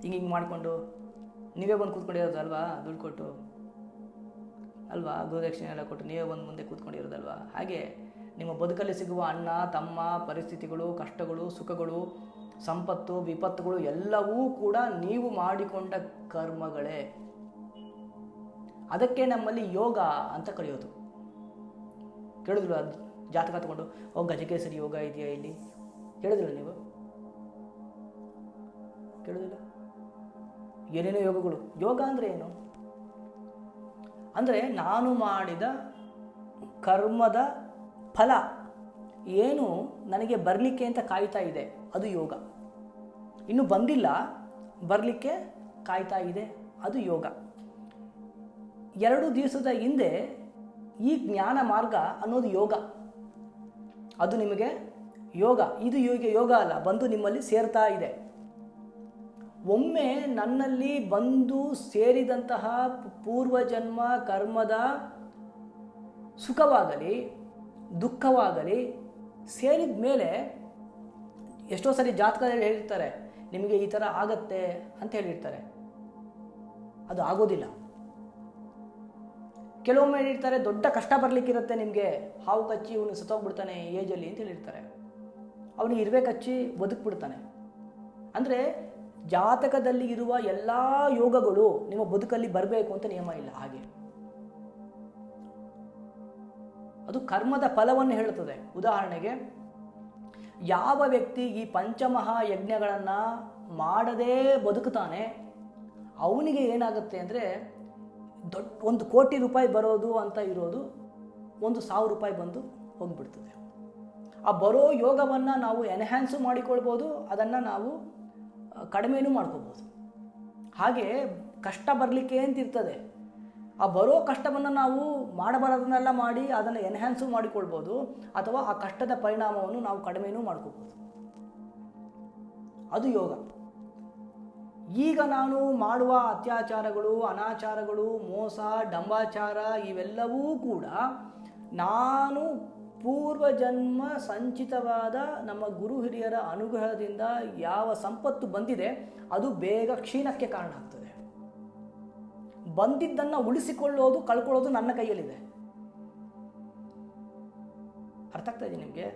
ಹಿಂಗೆ ಮಾಡಿಕೊಂಡು, ನೀವೇ ಬಂದು ಕೂತ್ಕೊಂಡಿರೋದಲ್ವಾ, ದುಡ್ಡು ಕೊಟ್ಟು ಅಲ್ವಾ, ಗುರುದಕ್ಷಿಣೆ ಎಲ್ಲ ಕೊಟ್ಟು ನೀವೇ ಬಂದು ಮುಂದೆ ಕೂತ್ಕೊಂಡಿರೋದಲ್ವಾ. ಹಾಗೆ ನಿಮ್ಮ ಬದುಕಲ್ಲಿ ಸಿಗುವ ಅಣ್ಣ ತಮ್ಮ, ಪರಿಸ್ಥಿತಿಗಳು, ಕಷ್ಟಗಳು, ಸುಖಗಳು, ಸಂಪತ್ತು, ವಿಪತ್ತುಗಳು ಎಲ್ಲವೂ ಕೂಡ ನೀವು ಮಾಡಿಕೊಂಡ ಕರ್ಮಗಳೇ. ಅದಕ್ಕೆ ನಮ್ಮಲ್ಲಿ ಯೋಗ ಅಂತ ಕರೆಯೋದು. ಕೇಳಿದ್ರು ಜಾತಕ ತಗೊಂಡು, ಗಜಕೇಸರಿ ಯೋಗ ಇದೆಯಾ ಇಲ್ಲಿ, ಕೇಳಿದ್ರಲ್ಲ ನೀವು? ಕೇಳೋದಿಲ್ಲ. ಏನೇನೋ ಯೋಗಗಳು. ಯೋಗ ಅಂದರೆ ಏನು? ಅಂದರೆ ನಾನು ಮಾಡಿದ ಕರ್ಮದ ಫಲ ಏನು ನನಗೆ ಬರಲಿಕ್ಕೆ ಅಂತ ಕಾಯ್ತಾ ಇದೆ, ಅದು ಯೋಗ. ಇನ್ನೂ ಬಂದಿಲ್ಲ, ಬರಲಿಕ್ಕೆ ಕಾಯ್ತಾ ಇದೆ, ಅದು ಯೋಗ. 2 ದಿವಸದ ಹಿಂದೆ ಈ ಜ್ಞಾನ ಮಾರ್ಗ ಅನ್ನೋದು ಯೋಗ, ಅದು ನಿಮಗೆ ಯೋಗ. ಇದು ಯೋಗ ಅಲ್ಲ, ಬಂದು ನಿಮ್ಮಲ್ಲಿ ಸೇರ್ತಾ ಇದೆ. ಒಮ್ಮೆ ನನ್ನಲ್ಲಿ ಬಂದು ಸೇರಿದಂತಹ ಪೂರ್ವಜನ್ಮ ಕರ್ಮದ ಸುಖವಾಗಲಿ ದುಃಖವಾಗಲಿ ಸೇರಿದ ಮೇಲೆ ಎಷ್ಟೋ ಸರಿ ಜಾತಕದಲ್ಲಿ ಹೇಳಿರ್ತಾರೆ ನಿಮಗೆ ಈ ಥರ ಆಗತ್ತೆ ಅಂತ ಹೇಳಿರ್ತಾರೆ. ಅದು ಆಗೋದಿಲ್ಲ. ಕೆಲವೊಮ್ಮೆ ಹೇಳಿರ್ತಾರೆ ದೊಡ್ಡ ಕಷ್ಟ ಬರಲಿಕ್ಕಿರುತ್ತೆ ನಿಮಗೆ, ಹಾವು ಕಚ್ಚಿ ಇವನು ಸತ್ತೋಗ್ಬಿಡ್ತಾನೆ ಏಜಲ್ಲಿ ಅಂತ ಹೇಳಿರ್ತಾರೆ. ಅವನಿಗೆ ಇರುವೆ ಕಚ್ಚಿ ಬದುಕ್ಬಿಡ್ತಾನೆ. ಅಂದರೆ ಜಾತಕದಲ್ಲಿ ಇರುವ ಎಲ್ಲ ಯೋಗಗಳು ನಿಮ್ಮ ಬದುಕಲ್ಲಿ ಬರಬೇಕು ಅಂತ ನಿಯಮ ಇಲ್ಲ. ಹಾಗೆ ಅದು ಕರ್ಮದ ಫಲವನ್ನು ಹೇಳುತ್ತದೆ. ಉದಾಹರಣೆಗೆ, ಯಾವ ವ್ಯಕ್ತಿ ಈ ಪಂಚಮಹಾಯಜ್ಞಗಳನ್ನು ಮಾಡದೇ ಬದುಕುತ್ತಾನೆ ಅವನಿಗೆ ಏನಾಗುತ್ತೆ ಅಂದರೆ ದೊಡ್ಡ 1 ಕೋಟಿ ರೂಪಾಯಿ ಬರೋದು ಅಂತ ಇರೋದು 1,000 ರೂಪಾಯಿ ಬಂದು ಹೋಗಿಬಿಡ್ತದೆ. ಆ ಬರೋ ಯೋಗವನ್ನು ನಾವು ಎನ್ಹ್ಯಾನ್ಸು ಮಾಡಿಕೊಳ್ಬೋದು, ಅದನ್ನು ನಾವು ಕಡಿಮೆನೂ ಮಾಡ್ಕೋಬೋದು. ಹಾಗೆ ಕಷ್ಟ ಬರಲಿಕ್ಕೆ ಅಂತಿರ್ತದೆ. ಆ ಬರೋ ಕಷ್ಟವನ್ನು ನಾವು ಮಾಡಬಾರದನ್ನೆಲ್ಲ ಮಾಡಿ ಅದನ್ನು ಎನ್ಹ್ಯಾನ್ಸು ಮಾಡಿಕೊಳ್ಬೋದು, ಅಥವಾ ಆ ಕಷ್ಟದ ಪರಿಣಾಮವನ್ನು ನಾವು ಕಡಿಮೆನೂ ಮಾಡ್ಕೋಬೋದು. ಅದು ಯೋಗ. ಈಗ ನಾನು ಮಾಡುವ ಅತ್ಯಾಚಾರಗಳು, ಅನಾಚಾರಗಳು, ಮೋಸ, ಡಂಬಾಚಾರ ಇವೆಲ್ಲವೂ ಕೂಡ ನಾನು ಪೂರ್ವಜನ್ಮ ಸಂಚಿತವಾದ ನಮ್ಮ ಗುರು ಹಿರಿಯರ ಅನುಗ್ರಹದಿಂದ ಯಾವ ಸಂಪತ್ತು ಬಂದಿದೆ ಅದು ಬೇಗ ಕ್ಷೀಣಕ್ಕೆ ಕಾರಣ ಆಗ್ತದೆ. ಬಂದಿದ್ದನ್ನು ಉಳಿಸಿಕೊಳ್ಳೋದು ಕಳ್ಕೊಳ್ಳೋದು ನನ್ನ ಕೈಯಲ್ಲಿದೆ. ಅರ್ಥ ಆಗ್ತಾ ಇದೆ ನಿಮಗೆ?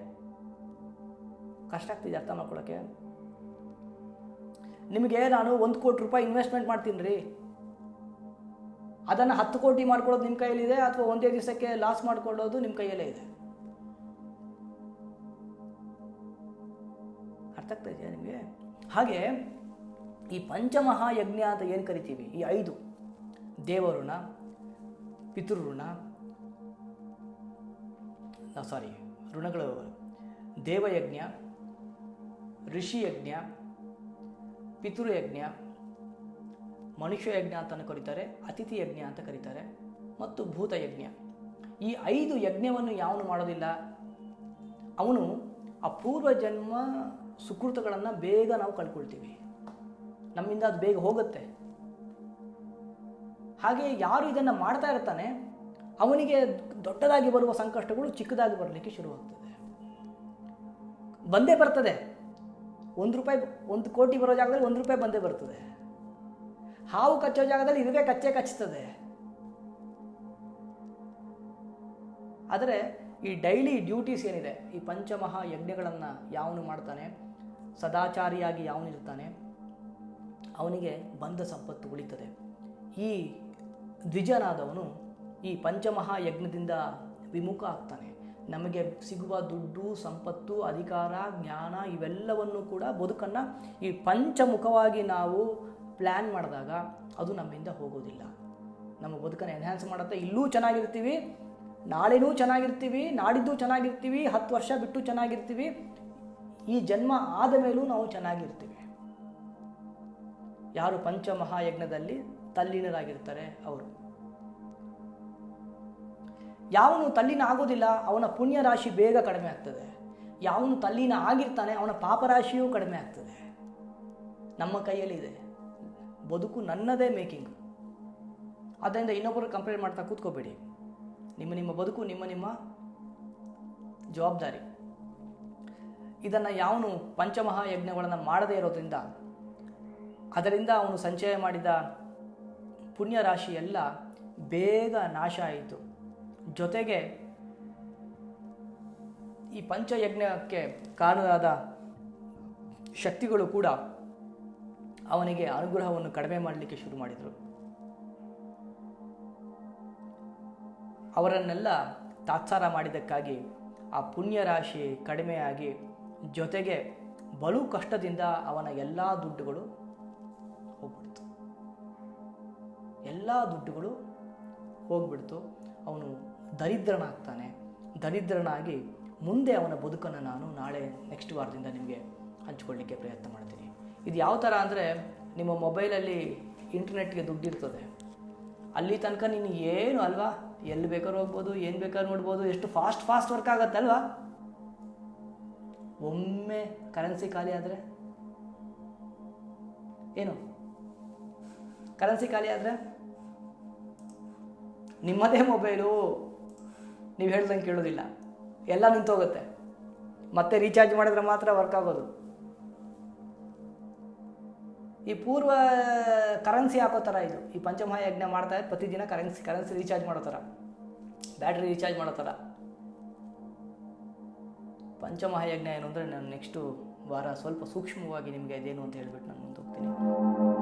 ಕಷ್ಟ ಆಗ್ತಿದೆ ಅರ್ಥ ಮಾಡ್ಕೊಳ್ಳೋಕ್ಕೆ. ನಿಮಗೆ ನಾನು 1 ಕೋಟಿ ರೂಪಾಯಿ ಇನ್ವೆಸ್ಟ್ಮೆಂಟ್ ಮಾಡ್ತೀನಿ ರೀ, ಅದನ್ನು 10 ಕೋಟಿ ಮಾಡ್ಕೊಳ್ಳೋದು ನಿಮ್ಮ ಕೈಯಲ್ಲಿದೆ, ಅಥವಾ ಒಂದೇ ದಿವಸಕ್ಕೆ ಲಾಸ್ ಮಾಡ್ಕೊಳ್ಳೋದು ನಿಮ್ಮ ಕೈಯಲ್ಲೇ ಇದೆ. ಅರ್ಥ ಆಗ್ತಾ ಇದೆಯಾ ನಿಮಗೆ? ಹಾಗೆ ಈ ಪಂಚಮಹಾಯಜ್ಞ ಅಂತ ಏನು ಕರಿತೀವಿ, ಈ 5 ದೇವಋಣ, ಪಿತೃಋಣ, ಋಣಗಳು, ದೇವಯಜ್ಞ, ಋಷಿಯಜ್ಞ, ಪಿತೃಯಜ್ಞ, ಮನುಷ್ಯಯಜ್ಞ ಅಂತ ಕರೀತಾರೆ, ಅತಿಥಿ ಯಜ್ಞ ಅಂತ ಕರೀತಾರೆ, ಮತ್ತು ಭೂತಯಜ್ಞ. ಈ 5 ಯಜ್ಞವನ್ನು ಯಾವನು ಮಾಡೋದಿಲ್ಲ ಅವನು ಆ ಪೂರ್ವಜನ್ಮ ಸುಕೃತಗಳನ್ನು ಬೇಗ ನಾವು ಕಳ್ಕೊಳ್ತೀವಿ, ನಮ್ಮಿಂದ ಅದು ಬೇಗ ಹೋಗುತ್ತೆ. ಹಾಗೆ ಯಾರು ಇದನ್ನು ಮಾಡ್ತಾ ಇರ್ತಾನೆ ಅವನಿಗೆ ದೊಡ್ಡದಾಗಿ ಬರುವ ಸಂಕಷ್ಟಗಳು ಚಿಕ್ಕದಾಗಿ ಬರಲಿಕ್ಕೆ ಶುರುವಾಗ್ತದೆ. ಬಂದೇ ಬರ್ತದೆ. 1 ಕೋಟಿ ಬರೋ ಜಾಗದಲ್ಲಿ 1 ರೂಪಾಯಿ ಬಂದೇ ಬರ್ತದೆ. ಹಾವು ಕಚ್ಚೋ ಜಾಗದಲ್ಲಿ ಇರುವೆ ಕಚ್ಚುತ್ತದೆ. ಆದರೆ ಈ ಡೈಲಿ ಡ್ಯೂಟೀಸ್ ಏನಿದೆ, ಈ ಪಂಚಮಹಾಯಜ್ಞಗಳನ್ನು ಯಾವನು ಮಾಡ್ತಾನೆ, ಸದಾಚಾರಿಯಾಗಿ ಯಾವನಿರ್ತಾನೆ, ಅವನಿಗೆ ಬಂದ ಸಂಪತ್ತು ಉಳಿತದೆ. ಈ ದ್ವಿಜನಾದವನು ಈ ಪಂಚಮಹಾಯಜ್ಞದಿಂದ ವಿಮುಖ ಆಗ್ತಾನೆ. ನಮಗೆ ಸಿಗುವ ದುಡ್ಡು, ಸಂಪತ್ತು, ಅಧಿಕಾರ, ಜ್ಞಾನ ಇವೆಲ್ಲವನ್ನು ಕೂಡ ಬದುಕನ್ನು ಈ ಪಂಚಮುಖವಾಗಿ ನಾವು ಪ್ಲ್ಯಾನ್ ಮಾಡಿದಾಗ ಅದು ನಮ್ಮಿಂದ ಹೋಗೋದಿಲ್ಲ. ನಮ್ಮ ಬದುಕನ್ನು ಎನ್ಹ್ಯಾನ್ಸ್ ಮಾಡುತ್ತೆ. ಇಲ್ಲೂ ಚೆನ್ನಾಗಿರ್ತೀವಿ, ನಾಳೆನೂ ಚೆನ್ನಾಗಿರ್ತೀವಿ, ನಾಡಿದ್ದು ಚೆನ್ನಾಗಿರ್ತೀವಿ, 10 ವರ್ಷ ಬಿಟ್ಟು ಚೆನ್ನಾಗಿರ್ತೀವಿ, ಈ ಜನ್ಮ ಆದ ಮೇಲೂ ನಾವು ಚೆನ್ನಾಗಿರ್ತೀವಿ. ಯಾರು ಪಂಚಮಹಾಯಜ್ಞದಲ್ಲಿ ತಲ್ಲೀನರಾಗಿರ್ತಾರೆ ಅವರು. ಯಾವನು ತಲ್ಲೀನ ಆಗೋದಿಲ್ಲ ಅವನ ಪುಣ್ಯ ರಾಶಿ ಬೇಗ ಕಡಿಮೆ ಆಗ್ತದೆ. ಯಾವನು ತಲ್ಲೀನ ಆಗಿರ್ತಾನೆ ಅವನ ಪಾಪರಾಶಿಯೂ ಕಡಿಮೆ ಆಗ್ತದೆ. ನಮ್ಮ ಕೈಯಲ್ಲಿದೆ. ಬದುಕು ನನ್ನದೇ ಮೇಕಿಂಗ್. ಆದ್ದರಿಂದ ಇನ್ನೊಬ್ಬರು ಕಂಪೇರ್ ಮಾಡ್ತಾ ಕೂತ್ಕೋಬೇಡಿ. ನಿಮ್ಮ ಬದುಕು ನಿಮ್ಮ ಜವಾಬ್ದಾರಿ. ಇದನ್ನು ಯಾವನು ಪಂಚಮಹಾಯಜ್ಞಗಳನ್ನು ಮಾಡದೇ ಇರೋದ್ರಿಂದ ಅದರಿಂದ ಅವನು ಸಂಚಯ ಮಾಡಿದ ಪುಣ್ಯ ರಾಶಿ ಎಲ್ಲ ಬೇಗ ನಾಶ ಆಯಿತು. ಜೊತೆಗೆ ಈ ಪಂಚಯಜ್ಞಕ್ಕೆ ಕಾರಣವಾದ ಶಕ್ತಿಗಳು ಕೂಡ ಅವನಿಗೆ ಅನುಗ್ರಹವನ್ನು ಕಡಿಮೆ ಮಾಡಲಿಕ್ಕೆ ಶುರು ಮಾಡಿದರು. ಅವರನ್ನೆಲ್ಲ ತಾತ್ಸಾರ ಮಾಡಿದ್ದಕ್ಕಾಗಿ ಆ ಪುಣ್ಯ ರಾಶಿ ಕಡಿಮೆಯಾಗಿ ಜೊತೆಗೆ ಬಲು ಕಷ್ಟದಿಂದ ಅವನ ಎಲ್ಲ ದುಡ್ಡುಗಳು ಹೋಗ್ಬಿಡ್ತು. ಎಲ್ಲ ದುಡ್ಡುಗಳು ಹೋಗ್ಬಿಡ್ತು. ಅವನು ದರಿದ್ರನಾಗ್ತಾನೆ. ದರಿದ್ರನಾಗಿ ಮುಂದೆ ಅವನ ಬದುಕನ್ನು ನಾನು ನಾಳೆ ನೆಕ್ಸ್ಟ್ ವಾರದಿಂದ ನಿಮಗೆ ಹಂಚ್ಕೊಳ್ಳಿಕ್ಕೆ ಪ್ರಯತ್ನ ಮಾಡ್ತೀನಿ. ಇದು ಯಾವ ಥರ ಅಂದರೆ, ನಿಮ್ಮ ಮೊಬೈಲಲ್ಲಿ ಇಂಟರ್ನೆಟ್ಗೆ ದುಡ್ಡಿರ್ತದೆ, ಅಲ್ಲಿ ತನಕ ನೀನು ಏನು ಅಲ್ವಾ, ಎಲ್ಲಿ ಬೇಕಾದ್ರೂ ಹೋಗ್ಬೋದು, ಏನು ಬೇಕಾದ್ರೂ ನೋಡ್ಬೋದು, ಎಷ್ಟು ಫಾಸ್ಟ್ ವರ್ಕ್ ಆಗುತ್ತೆ ಅಲ್ವಾ. ಒಮ್ಮೆ ಕರೆನ್ಸಿ ಖಾಲಿ ಆದರೆ ಏನು, ಕರೆನ್ಸಿ ಖಾಲಿ ಆದರೆ ನಿಮ್ಮದೇ ಮೊಬೈಲು ನೀವು ಹೇಳ್ದಂಗೆ ಕೇಳೋದಿಲ್ಲ, ಎಲ್ಲ ನಿಂತೋಗುತ್ತೆ. ಮತ್ತೆ ರೀಚಾರ್ಜ್ ಮಾಡಿದ್ರೆ ಮಾತ್ರ ವರ್ಕ್ ಆಗೋದು. ಈ ಪೂರ್ವ ಕರೆನ್ಸಿ ಹಾಕೋ ಥರ ಇದು. ಈ ಪಂಚಮಹಾಯಜ್ಞ ಮಾಡ್ತಾ ಇದ್ದು ಪ್ರತಿದಿನ ಕರೆನ್ಸಿ ರೀಚಾರ್ಜ್ ಮಾಡೋ ಥರ, ಬ್ಯಾಟ್ರಿ ರೀಚಾರ್ಜ್ ಮಾಡೋ ಥರ. ಪಂಚಮಹಾಯಜ್ಞ ಏನು ಅಂದರೆ ನಾನು ನೆಕ್ಸ್ಟು ವಾರ ಸ್ವಲ್ಪ ಸೂಕ್ಷ್ಮವಾಗಿ ನಿಮಗೆ ಅದೇನು ಅಂತ ಹೇಳ್ಬಿಟ್ಟು ನಾನು ಮುಂದೆ ಹೋಗ್ತೀನಿ.